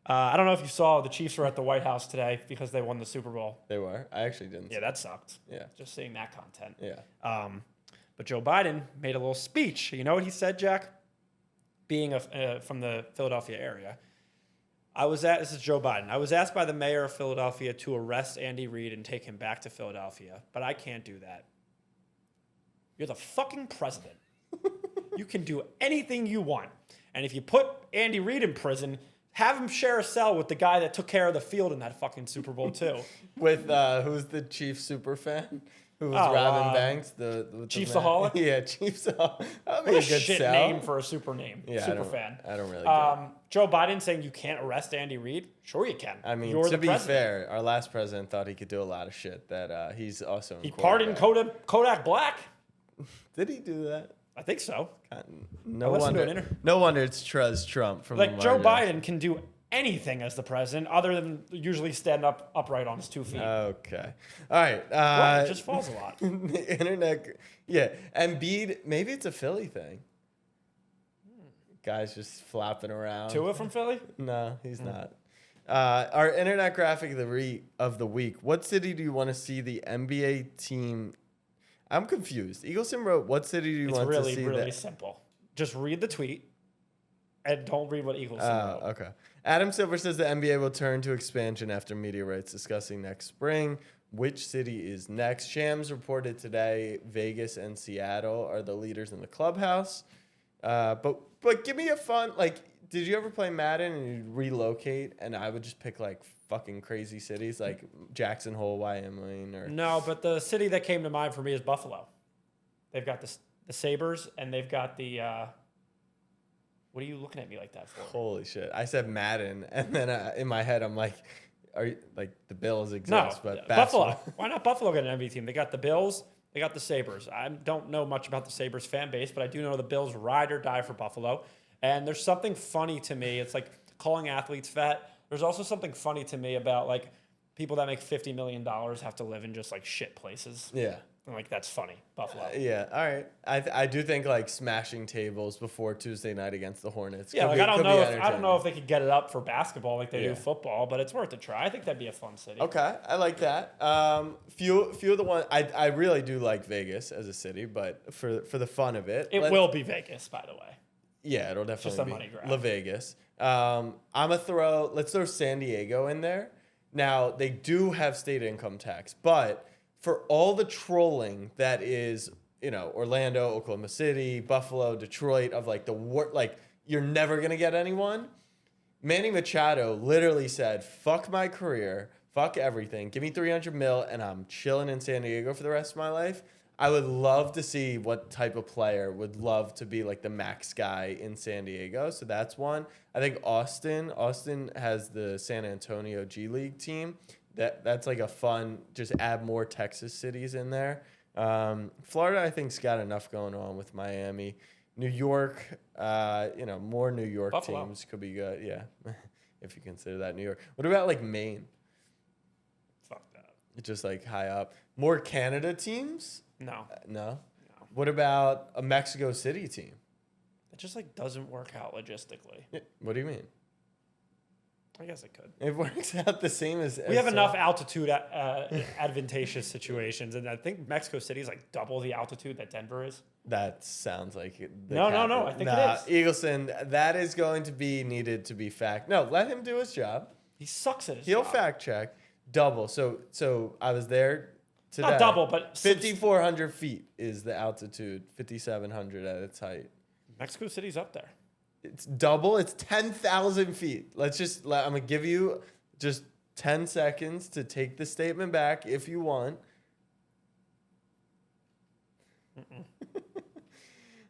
I don't know if you saw the Chiefs were at the White House today because they won the Super Bowl. They were. I actually didn't. Yeah, that sucked. Yeah. Just seeing that content. Yeah. But Joe Biden made a little speech. You know what he said, Jack? Being from the Philadelphia area. This is Joe Biden. I was asked by the mayor of Philadelphia to arrest Andy Reid and take him back to Philadelphia, but I can't do that. You're the fucking president. You can do anything you want. And if you put Andy Reid in prison, have him share a cell with the guy that took care of the field in that fucking Super Bowl too. With who's the Chiefs super fan? Who was robbing banks? The Chiefsaholic? Yeah, Chiefsaholic. That'd be What a a good shit sell. name for a super name. Yeah, super fan. I don't really get it. Joe Biden saying you can't arrest Andy Reid? Sure you can. I mean, You're to the be president. fair, our last president thought he could do a lot of shit that he's also in He quarterback. pardoned Kodak Black? Did he do that? I think so. No listened to wonder. an No wonder it's Trump from Like Lamar Joe Jackson. Biden can do anything as the president other than usually stand upright on his 2 feet. Okay. All right. Right, it just falls a lot. The internet. Yeah. Embiid, maybe it's a Philly thing. Guys just flopping around. Tua from Philly? No, he's not. Our internet graphic of the week. What city do you want to see the NBA team? I'm confused. Eagleson wrote, "What city do you want to see?" It's really simple. Just read the tweet and don't read what Eagleson wrote. Okay. Adam Silver says the NBA will turn to expansion after media rights discussing next spring. Which city is next? Shams reported today Vegas and Seattle are the leaders in the clubhouse. But give me a fun, did you ever play Madden and you'd relocate and I would just pick fucking crazy cities like Jackson Hole, Wyoming or... No, but the city that came to mind for me is Buffalo. They've got the Sabres and they've got the... what are you looking at me like that for? Holy shit. I said Madden and then in my head I'm like, are you, the Bills exist, No, but Buffalo. Why not Buffalo get an NBA team? They got the Bills. They got the Sabres. I don't know much about the Sabres fan base, but I do know the Bills ride or die for Buffalo. And there's something funny to me. It's like calling athletes fat. There's also something funny to me about people that make $50 million have to live in just shit places. Yeah. And that's funny. Buffalo. Yeah, all right. I do think smashing tables before Tuesday night against the Hornets. Yeah, I don't know if they could get it up for basketball like they do Yeah. football, but it's worth a try. I think that'd be a fun city. Okay, I like that. Few of the ones I really do like Vegas as a city, but for the fun of it, It will be Vegas, by the way. Yeah, it'll definitely just a be money grab. La Vegas. Let's throw San Diego in there. Now they do have state income tax, but for all the trolling that is, Orlando, Oklahoma City, Buffalo, Detroit of you're never gonna get anyone. Manny Machado literally said, "Fuck my career, fuck everything. Give me $300 million, and I'm chilling in San Diego for the rest of my life." I would love to see what type of player would love to be the max guy in San Diego. So that's one. I think Austin has the San Antonio G League team. That's a fun, just add more Texas cities in there. Florida, I think's got enough going on with Miami. New York, more New York Buffalo. teams could be good. Yeah, if you consider that New York. What about Maine? Fuck that. It's just high up. More Canada teams? No. No. What about a Mexico City team? It just doesn't work out logistically. Yeah, what do you mean? I guess it could. It works out the same as... We have enough altitude advantageous situations, and I think Mexico City is double the altitude that Denver is. That sounds like it. No. I think it is. Eagleson, that is going to be needed to be fact. No, let him do his job. He sucks at his He'll job. fact check. Double. So I was there today. Not double, but 5,400 feet is the altitude. 5,700 at its height. Mexico City's up there. It's double. It's 10,000 feet. I'm going to give you just 10 seconds to take the statement back if you want.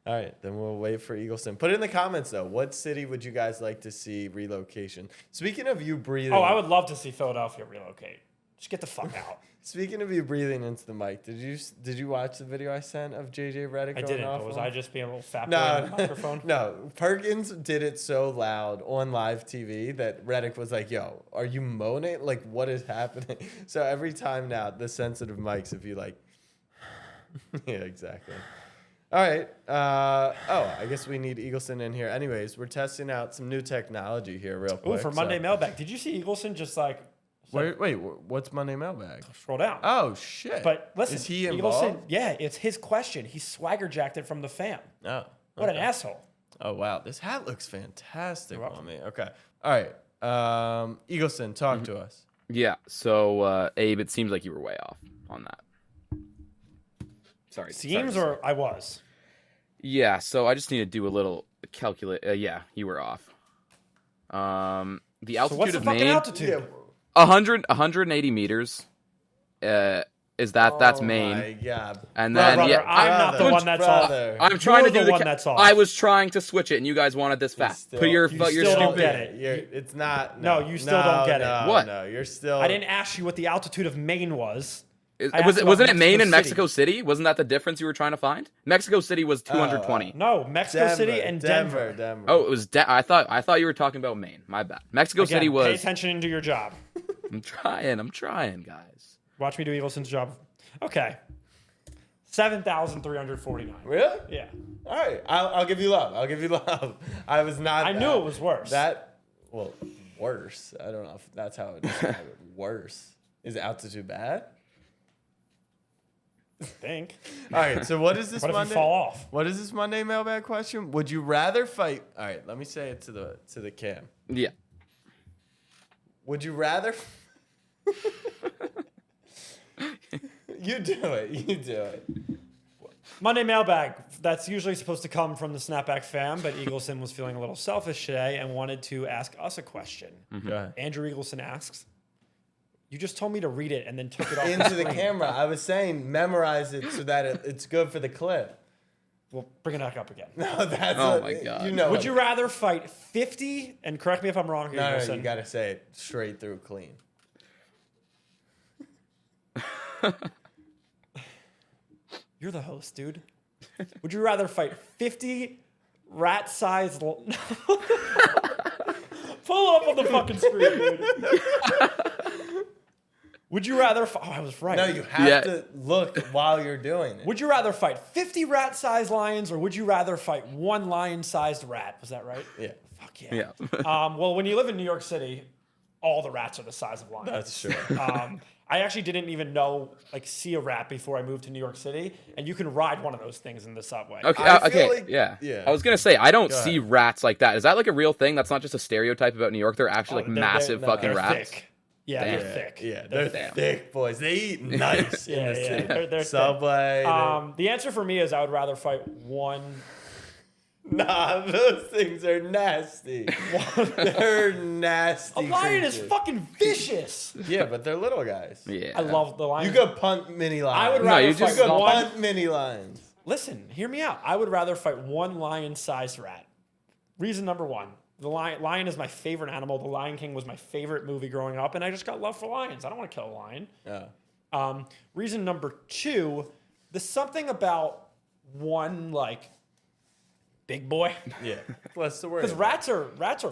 All right, then we'll wait for Eagleson. Put it in the comments, though. What city would you guys like to see relocation? Speaking of you breathing. Oh, I would love to see Philadelphia relocate. Just get the fuck out. Speaking of you breathing into the mic, did you watch the video I sent of JJ Redick? I didn't, but was I just being a little fat boy No, on the microphone? no. Perkins did it so loud on live TV that Redick was like, "Yo, are you moaning? Like, what is happening?" So every time now, the sensitive mics, if you like, yeah, exactly. All right. I guess we need Eagleson in here. Anyways, we're testing out some new technology here, real quick. Oh, for Monday Mailbag, did you see Eagleson just like? Wait, what's Monday Mailbag? Scroll down. Oh shit! But listen, is he involved? Eagleson, yeah, it's his question. He swagger jacked it from the fam. Oh, What an asshole! Oh wow, this hat looks fantastic You're on welcome. me. Okay, all right. Eagleson, talk to us. Yeah. So Abe, it seems like you were way off on that. Sorry. Seems sorry. or I was. Yeah. So I just need to do a little calculate. Yeah, you were off. The So altitude what's the of fucking Maine, altitude? 180 meters. Is that's Maine? Oh my god! And Bro, then brother, yeah, I'm not the one that's off. I'm trying to You're do the one that's off. I was trying to switch it, and you guys wanted this fast. still- Put your you your still don't stupid. get it. It's not. No, you still don't get it. No, What? No, you're still. I didn't ask you what the altitude of Maine was. I asked Wasn't about it Maine and Mexico Mexico City? Wasn't that the difference you were trying to find? Mexico City was 220. No, Mexico City and Denver. Denver. Oh, it was. I thought you were talking about Maine. My bad. Mexico Again, City Pay was. attention and do your job. I'm trying, guys. Watch me do Eagleson's job. Okay. 7,349. Really? Yeah. All right. I'll give you love. I'll give you love. I was not. I knew it was worse. Worse. I don't know if that's how it describe it. Worse. Is altitude bad? I think. All right. So what is this What if you Monday? fall off? What is this Monday mailbag question? Would you rather fight? All right. Let me say it to the cam. Yeah. Would you rather? You do it. You do it. Monday mailbag. That's usually supposed to come from the Snapback fam, but Eagleson was feeling a little selfish today and wanted to ask us a question. Go ahead. Andrew Eagleson asks, "You just told me to read it and then took it off Into the screen. camera. I was saying memorize it so that it's good for the clip. We'll bring it back up again. No, that's Oh my God. You know. Would you rather fight 50, and correct me if I'm wrong here, No, Eagleson. you got to say it straight through clean. You're the host, dude. Would you rather fight 50 rat-sized... Pull up on the fucking screen, dude. Would you rather... Oh, I was right. No, you have Yeah. to look while you're doing it. Would you rather fight 50 rat-sized lions, or would you rather fight one lion-sized rat? Was that right? Yeah, Fuck yeah. Yeah. Well, when you live in New York City, all the rats are the size of lions. that's true. I actually didn't even see a rat before I moved to New York City, and you can ride one of those things in the subway. Okay. I feel Okay. like- yeah. yeah. I was gonna say I don't Go see ahead. rats like that. Is that like a real thing? That's not just a stereotype about New York. They're actually They're- massive no, fucking They're rats. thick. Yeah, Damn. they're thick. Yeah, they're Damn. thick boys. They eat nice in Yeah, the yeah, city. they're thick. Subway. The answer for me is I would rather fight one. Nah, those things are nasty. They're nasty. A lion is creatures. fucking vicious. Yeah, but they're little guys. Yeah. I love the lion. You could punt mini lions. I would No, rather you fight just- You could one. punt mini lions. Listen, hear me out. I would rather fight one lion-sized rat. Reason number one: the lion is my favorite animal. The Lion King was my favorite movie growing up, and I just got love for lions. I don't want to kill a lion. Yeah. Reason number two: there's something about one big boy. Yeah. Less to worry. Because about. rats are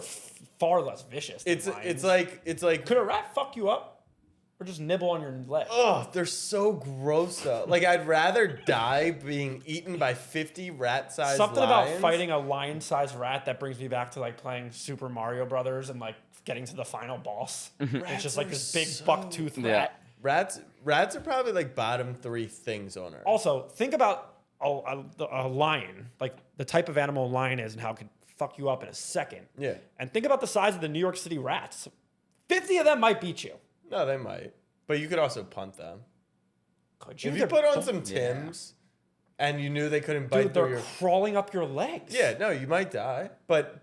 far less vicious. Than It's lions. like Could a rat fuck you up, or just nibble on your leg? oh, they're so gross though. Like I'd rather die being eaten by 50 rat-sized Something lions. about fighting a lion-sized rat that brings me back to playing Super Mario Brothers and getting to the final boss. It's just Rats this are big so- buck-toothed Yeah. rat. Rats are probably like bottom 3 things on Earth. Also, think about a lion, like the type of animal a lion is and how it could fuck you up in a second. Yeah. And think about the size of the New York City rats. 50 of them might beat you. No, they might. But you could also punt them. Could If you? you put on some Timbs, and you knew they couldn't bite Dude, through they're your. crawling up your legs. Yeah, no, you might die. But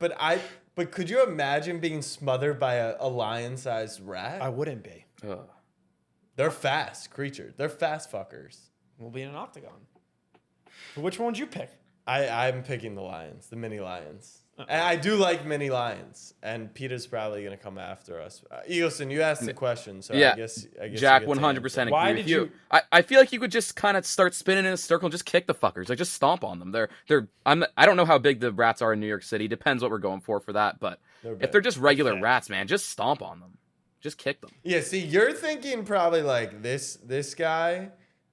could you imagine being smothered by a lion-sized rat? I wouldn't be. Ugh. They're fast creatures. They're fast fuckers. We'll be in an octagon. So which one would you pick? I'm picking the lions, the mini lions. And I do like mini lions, and Peter's probably gonna come after us. Eagleson, you asked the question, so Yeah, I guess Jack you get to 100% answer. Why agree with did you. you- I feel like you could just kind of start spinning in a circle and just kick the fuckers. Like, just stomp on them. I don't know how big the rats are in New York City. Depends what we're going for that. But They're big. if they're just regular Okay. rats, man, just stomp on them. Just kick them. Yeah, see, you're thinking probably like this guy,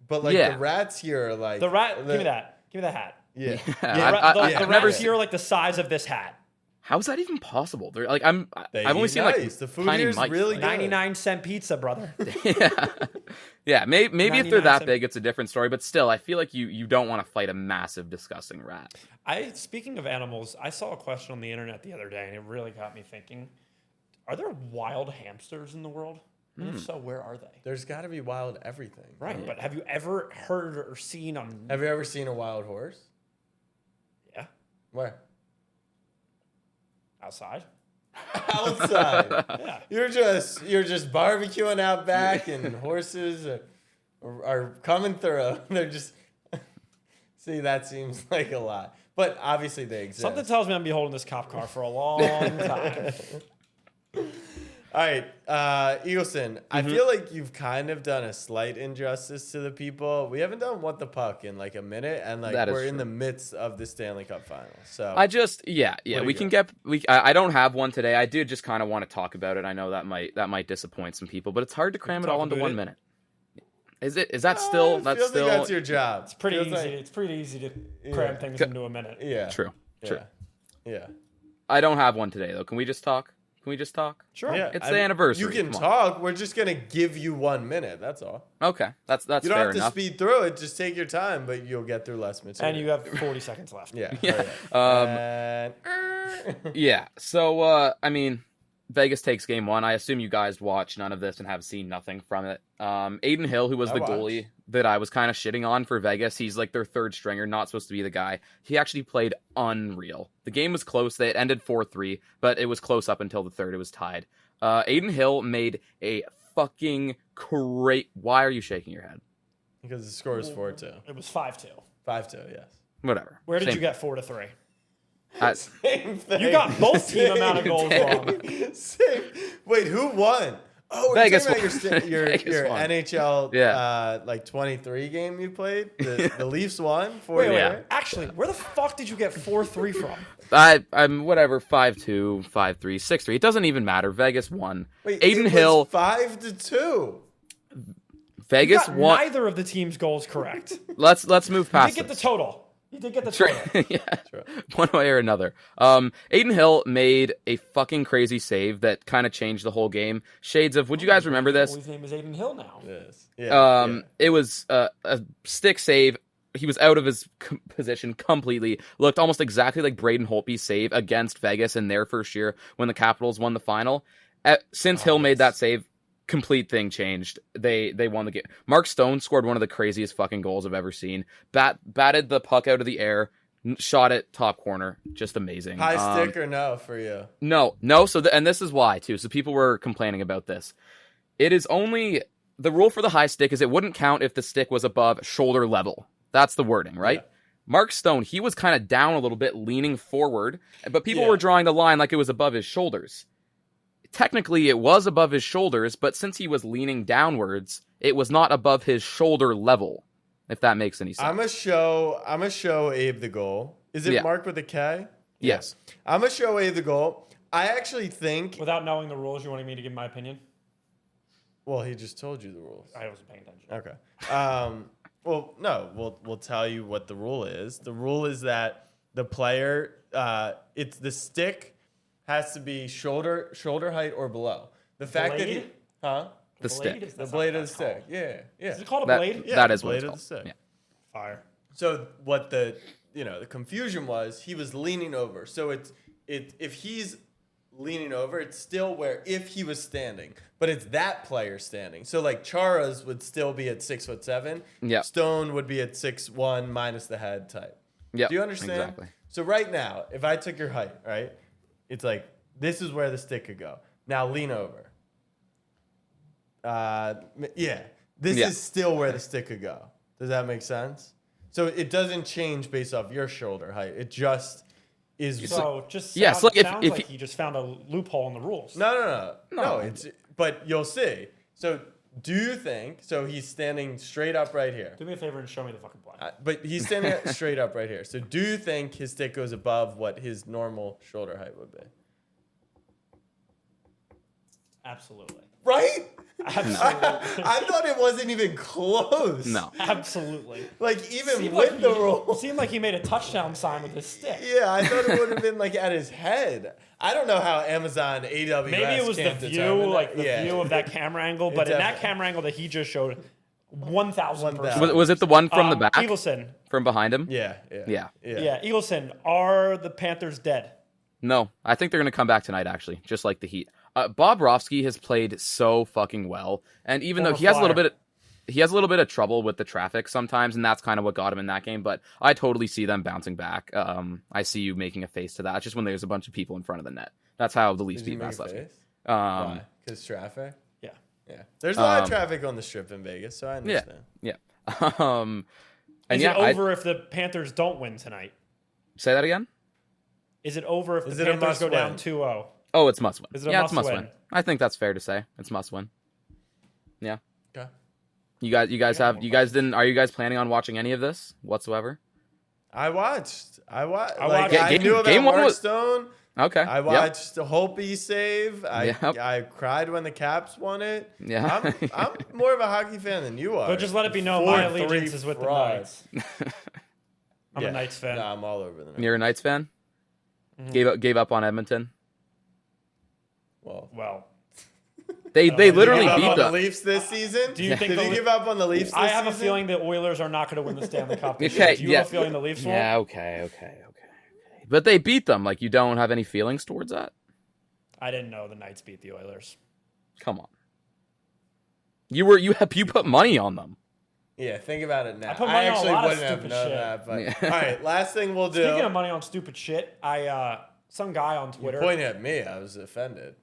but like Yeah. the rats here are like The rat. Give me that. Give me the hat. Yeah, The I've never rats seen. here are like the size of this hat. How is that even possible? They're like They I've only eat seen nice. like The food tiny here is mice. really like- good. 99-cent pizza, brother. yeah. Maybe if they're 99 that cent- big, it's a different story. But still, I feel like you don't want to fight a massive, disgusting rat. Speaking of animals, I saw a question on the internet the other day, and it really got me thinking: are there wild hamsters in the world? And if so, where are they? There's got to be wild everything. Right, but have you ever heard or seen on? Have you ever seen a wild horse? Yeah, Where? outside. Outside. Yeah. You're just barbecuing out back, and horses are coming through. They're just see. That seems like a lot, but obviously they exist. Something tells me I'm gonna be holding this cop car for a long time. All right, Eagleson, I Mm-hmm. feel like you've kind of done a slight injustice to the people. We haven't done What the Puck in like a minute, and like That is we're in true. the midst of the Stanley Cup final. So Yeah. do you We can get. I don't have one today. I do just kind of want to talk about it. I know that might disappoint some people, but it's hard to cram it all talk into about 1 it. minute. Is that still? it That's feels still. like that's your job. It's pretty Feels easy. like- It's pretty easy to cram things into a minute. yeah. True. Yeah. I don't have one today though. Can we just talk? Sure. Yeah. It's the anniversary, You can come on. talk. We're just gonna give you 1 minute. That's all. Okay, that's You don't fair have to enough. speed through it. Just take your time, but you'll get through less material. And you have 40 seconds left. yeah. Yeah. And Yeah. So I mean, Vegas takes game one. I assume you guys watched none of this and have seen nothing from it. Aiden Hill, who was I the watched. goalie that I was kind of shitting on for Vegas, he's like their third stringer, not supposed to be the guy. He actually played unreal. The game was close. It ended 4-3, but it was close up until the third. It was tied. Aiden Hill made a fucking great. Why are you shaking your head? because the score is 4-2. It was 5-2. 5-2, yes. Whatever. Where did Same- you get 4-3? Same thing. You got both team amount of goals wrong. Same. Wait, who won? Oh, we're Vegas talking about won. your Vegas won. NHL Yeah. like 23 game you played. The Leafs won. Wait, 4-3. Yeah. Actually, where the fuck did you get 4-3 from? I'm whatever. 5-2, 5-3, 6-3. It doesn't even matter. Vegas won. Wait, Aiden it Hill. was 5-2. You Vegas got won. neither of the team's goals correct. You Let's move did past get the this. total. You did get the True. total. Yeah, one way or another. Aiden Hill made a fucking crazy save that kind of changed the whole game. Shades of, would you guys remember this? His name is Aiden Hill now. Yes. Yeah. It was a stick save. He was out of his position completely. Looked almost exactly like Braden Holtby's save against Vegas in their first year when the Capitals won the final. Since Hill made that save, complete thing changed. They won the game. Mark Stone scored one of the craziest fucking goals I've ever seen. Batted the puck out of the air, shot it top corner. Just amazing. High stick or no for you? No. So and this is why too. So people were complaining about this. It is only the rule for the high stick is it wouldn't count if the stick was above shoulder level. That's the wording, right? Yeah. Mark Stone, he was kind of down a little bit, leaning forward, but people Yeah. were drawing the line like it was above his shoulders. Technically, it was above his shoulders, but since he was leaning downwards, it was not above his shoulder level. If that makes any sense. I'm gonna show Abe the goal. Is it Yeah. Mark with a K? Yes. I'm gonna show Abe the goal. I actually think. Without knowing the rules, you wanted me to give my opinion? Well, he just told you the rules. I wasn't paying attention. Okay. Well, no. We'll tell you what the rule is. The rule is that the player, it's the stick has to be shoulder height or below. The fact that Blade? huh? The stick. Blade? Is The that blade what of the that's called? stick. Yeah. Is it called a That- blade? Yeah, that is what blade it's of called. the stick. Yeah. Fire. So what the confusion was, he was leaning over. So if he's leaning over, it's still where if he was standing, but it's that player standing. So like Chara's would still be at 6'7". Yeah. Stone would be at 6'1" minus the head type. Yeah. Do you understand? Exactly. So right now, if I took your height, right, it's like this is where the stick could go. Now lean over. This is still where the stick could go. Does that make sense? So it doesn't change based off your shoulder height. It just is. So just Yeah, sounds, so if like you just found a loophole in the rules. No. It's but you'll see. So do you think? So he's standing straight up right here. Do me a favor and show me the fucking blind. But he's standing straight up right here. So do you think his stick goes above what his normal shoulder height would be? Absolutely. Right? Absolutely. I thought it wasn't even close. No. Absolutely. Like even Seemed with like the he- roll. Seemed like he made a touchdown sign with his stick. Yeah, I thought it would have been like at his head. I don't know how Amazon AWS. Maybe it was the can't view, determine like the that. view of that camera angle. But in that camera angle that he just showed, 1,000%. 1,000. Was it the one from the back? Eagleson. From behind him? Yeah. Yeah, Eagleson. Are the Panthers dead? No, I think they're going to come back tonight, actually, just like the Heat. Bob Rofsky has played so fucking well, and even though he has a little bit of trouble with the traffic sometimes, and that's kind of what got him in that game. But I totally see them bouncing back. I see you making a face to that. Just when there's a bunch of people in front of the net, that's how the Leafs Did you beat make a last face? night. Why? Because traffic? Yeah. Yeah. There's a lot of traffic on the strip in Vegas, so I understand. Yeah. And Is yeah, it over if the Panthers don't win tonight? say that again. Is it over if Is the it a Panthers go down must-win? 2-0? Oh, it's must win. Is it a yeah, must it's must win? win. I think that's fair to say. It's must win. Yeah. Okay. You guys didn't? Are you guys planning on watching any of this whatsoever? I watched. I watched. I knew about game one Mark was- Stone. Okay. I watched the Holtby save. I cried when the Caps won it. Yeah. I'm more of a hockey fan than you are. But just let it be known, my 4-3 allegiance is with the fraud. Knights. I'm a Knights fan. No, I'm all over the Knights. You're a Knights fan. Gave up on Edmonton. Well, They literally Did you give beat up on the them. Leafs this season? Do you think Did the you Le- give up on the Leafs this I have a season? feeling the Oilers are not going to win the Stanley Cup this Okay, year. Do you have a feeling the Leafs won't? Yeah. Okay. But they beat them. Like, you don't have any feelings towards that? I didn't know the Knights beat the Oilers. Come on. You put money on them. Yeah, think about it now. I put money on a lot of wouldn't have stupid known shit. that. But Yeah. all right, last thing we'll do. Speaking of money on stupid shit, some guy on Twitter. Pointing at me, I was offended.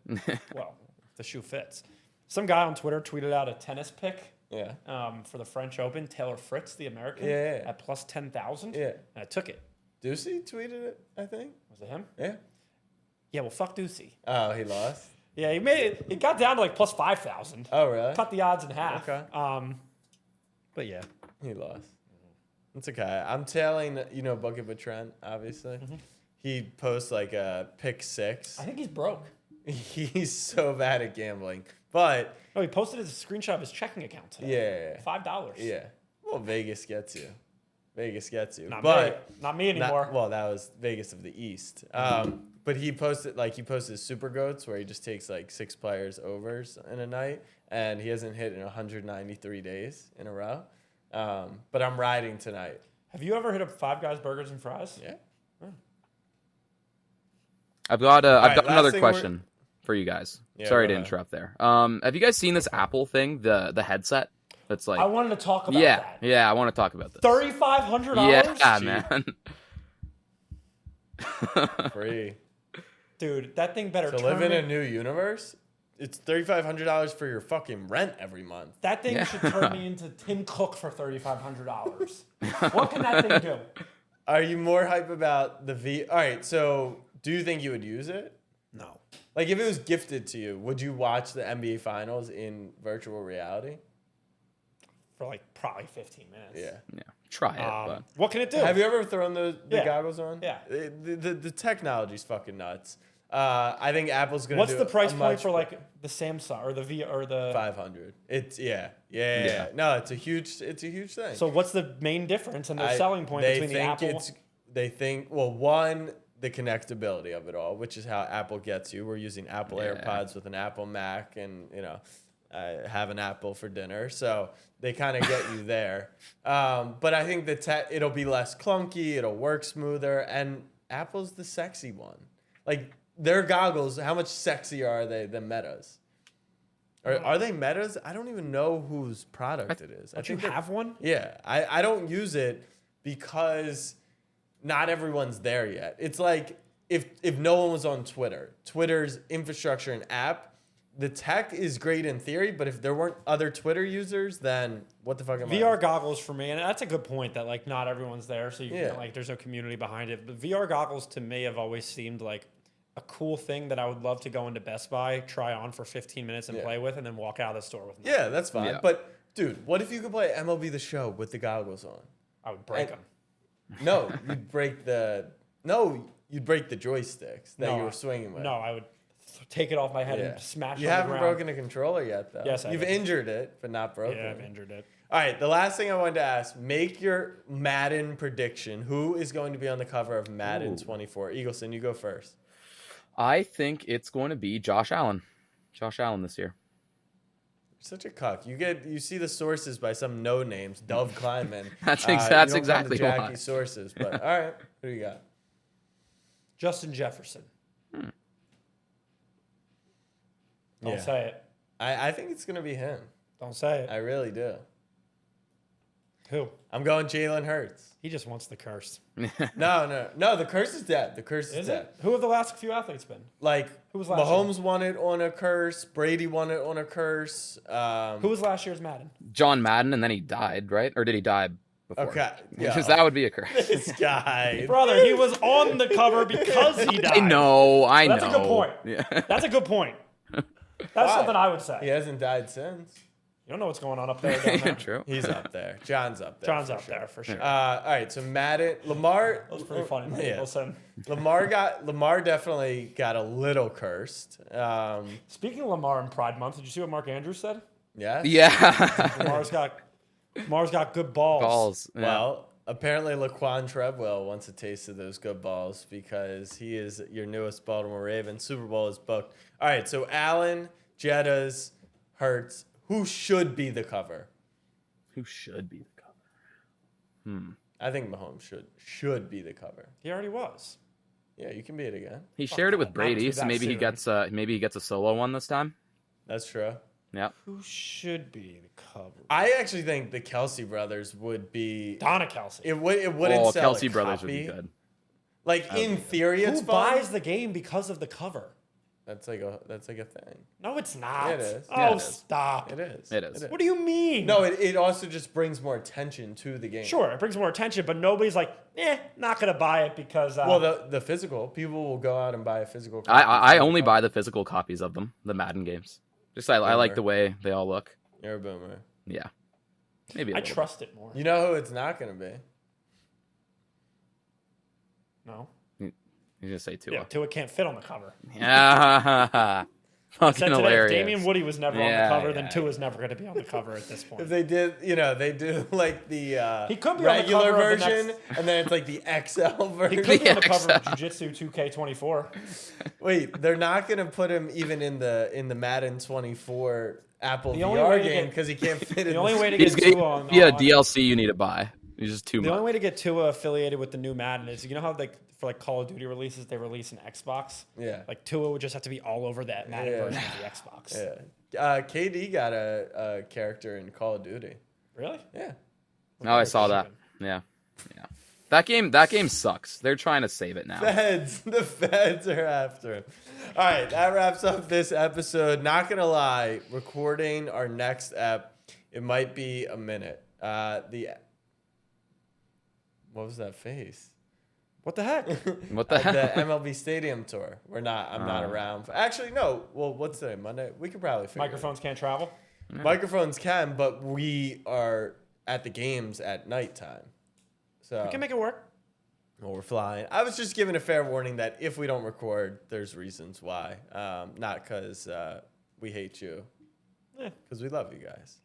Well, the shoe fits. Some guy on Twitter tweeted out a tennis pick Yeah. for the French Open. Taylor Fritz, the American, Yeah. at plus 10,000. Yeah. And I took it. Ducey tweeted it, I think. Was it him? Yeah. Yeah. Well, fuck Ducey. Oh, he lost? Yeah, he made it. It got down to like plus 5,000. Oh, really? Cut the odds in half. Okay. But yeah. He lost. It's okay. I'm tailing, Bucket with Trent, obviously. He posts like a pick six. I think he's broke. He's so bad at gambling. But, Oh, he posted his screenshot of his checking account today. yeah. $5. Yeah. Well, Vegas gets you. Not But me. Not me anymore. well, that was Vegas of the East. But he posted Super Goats where he just takes like 6 players overs in a night, and he hasn't hit in 193 days in a row. But I'm riding tonight. Have you ever hit up Five Guys Burgers and Fries? Yeah. I've got right, got last another thing question for you guys. Yeah, Sorry go to ahead. interrupt there. Have you guys seen this Apple thing, the headset? That's like I wanted to talk about that. Yeah, I want to talk about this. $3,500? Yeah, man. Free. Dude, that thing better To turn live in me- a new universe, it's $3,500 for your fucking rent every month. That thing should turn me into Tim Cook for $3,500. What can that thing do? Are you more hype about the V? All right, so do you think you would use it? No. Like, if it was gifted to you, would you watch the NBA Finals in virtual reality? For like probably 15 minutes. Yeah. Try it. But. What can it do? Have you ever thrown the Yeah. goggles on? Yeah. The technology's fucking nuts. I think Apple's gonna. What's do the price a point much for like the Samsung or the V or the? 500? It's yeah. No, it's a huge thing. So what's the main difference and the selling point between the Apple? They think one, the connectability of it all, which is how Apple gets you. We're using Apple AirPods with an Apple Mac, and I have an apple for dinner, so they kind of get you there. But I think it'll be less clunky, it'll work smoother, and Apple's the sexy one. Like, their goggles, how much sexier are they than Meta's? Are they Meta's? I don't even know whose product it is. Don't you have one? Yeah, I don't use it because not everyone's there yet. It's like if no one was on Twitter, Twitter's infrastructure and app, the tech is great in theory, but if there weren't other Twitter users, then what the fuck am I? VR goggles for me, and that's a good point that like not everyone's there, so you Yeah. can, like there's no community behind it. But VR goggles to me have always seemed like a cool thing that I would love to go into Best Buy, try on for 15 minutes and Yeah. play with, and then walk out of the store with. Yeah, that's fine. Yeah. But dude, what if you could play MLB The Show with the goggles on? I would break them. No, you'd break the joysticks that you were swinging with. No, I would take it off my head Yeah. and smash it You on the haven't ground. broken a controller yet, though. Yes, I You've have. injured it, but not broken. Yeah, I've it. injured it. All right, the last thing I wanted to ask, make your Madden prediction. Who is going to be on the cover of Madden 24? Eagleson, you go first. I think it's going to be Josh Allen. Josh Allen this year. You're such a cuck. You see the sources by some no names, Dove Kleinman. That's You that's don't come to exactly Jackie why. sources. But all right, who do you got? Justin Jefferson. Don't Yeah. say it. I think it's gonna be him. Don't say it. I really do. Who? I'm going Jalen Hurts. He just wants the curse. No. The curse is dead. The curse is Is dead. it? Who have the last few athletes been? Like Who was last Mahomes won it on a curse. Brady won it on a curse. Who was last year's Madden? John Madden, and then he died, right? Or did he die before? Okay, Because yeah. that would be a curse. This guy. Brother, he was on the cover because he died. I know. That's a good point. Yeah. That's a good point. That's Why? something I would say. He hasn't died since. You don't know what's going on up there. Down there. True. He's up there. John's up there. John's for up sure. there for sure. All right, so Madden, Lamar. That was pretty funny. Man. Yeah. Listen. Lamar definitely got a little cursed. Speaking of Lamar and Pride Month, did you see what Mark Andrews said? Yeah. Yeah. Lamar's got good balls. Balls. Yeah. Well, apparently Laquan Treadwell wants a taste of those good balls because he is your newest Baltimore Raven. Super Bowl is booked. All right, so Allen, Jettas, Hurts. Who should be the cover? Who should be the cover? I think Mahomes should be the cover. He already was. Yeah, you can be it again. He shared it with not Brady, too so that maybe he soon. gets a solo one this time. That's true. Yeah. Who should be the cover? I actually think the Kelsey brothers would be. Donna Kelsey. It wouldn't Oh, sell Kelsey a brothers would copy. be good. Like in theory, it's Who fun. buys the game because of the cover? That's like a thing. No, it's not. It is. Oh, Yeah, it is. stop. It is. It is. What do you mean? No, it also just brings more attention to the game. Sure, it brings more attention, but nobody's like, not gonna buy it because. Well, the physical people will go out and buy a physical. copy I for only the buy the physical copies of them, the Madden games. Just I like the way they all look. You're a boomer. Yeah. Maybe a I little trust it more. You know who it's not going to be? No. bit. You're gonna say Tua. Yeah, Tua can't fit on the cover. Yeah. I Fucking said today, if hilarious. Damian Woody was never on the Yeah, cover, then yeah. Tua's never going to be on the cover at this point. If they did, they do like the He could be on the regular cover of the version, next- and then it's like the XL He version. could be on the Yeah, cover of exactly. Jiu-Jitsu 2K24. Wait, they're not going to put him even in the Madden 24 Apple The only VR way to game get- because he can't fit in. The only way to He's get Tua on yeah, DLC you need to buy. He's just too the much. only way to get Tua affiliated with the new Madden is, you know how for like Call of Duty releases, they release an Xbox? Yeah. Like Tua would just have to be all over that Madden Yeah. version of the Xbox. Yeah. KD got a character in Call of Duty. Really? Yeah. Oh, I saw that. Yeah. Yeah. That game sucks. They're trying to save it now. The feds are after him. All right, that wraps up this episode. Not gonna lie, recording our next ep, it might be a minute. What was that face? What the heck? What the The heck? MLB Stadium tour. I'm not around. Actually, no. Well, what's today? Monday. We could probably figure it out. Microphones can't travel? Microphones can, but we are at the games at nighttime. So We can make it work. well, we're flying. I was just giving a fair warning that if we don't record, there's reasons why. Not because we hate you, because we love you guys.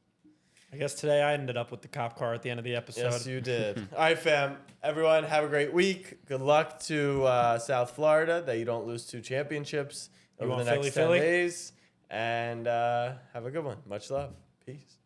I guess today I ended up with the cop car at the end of the episode. Yes, you did. All right, fam. Everyone, have a great week. Good luck to South Florida, that you don't lose 2 championships You over the want next Philly, 10 Philly? days. And have a good one. Much love. Peace.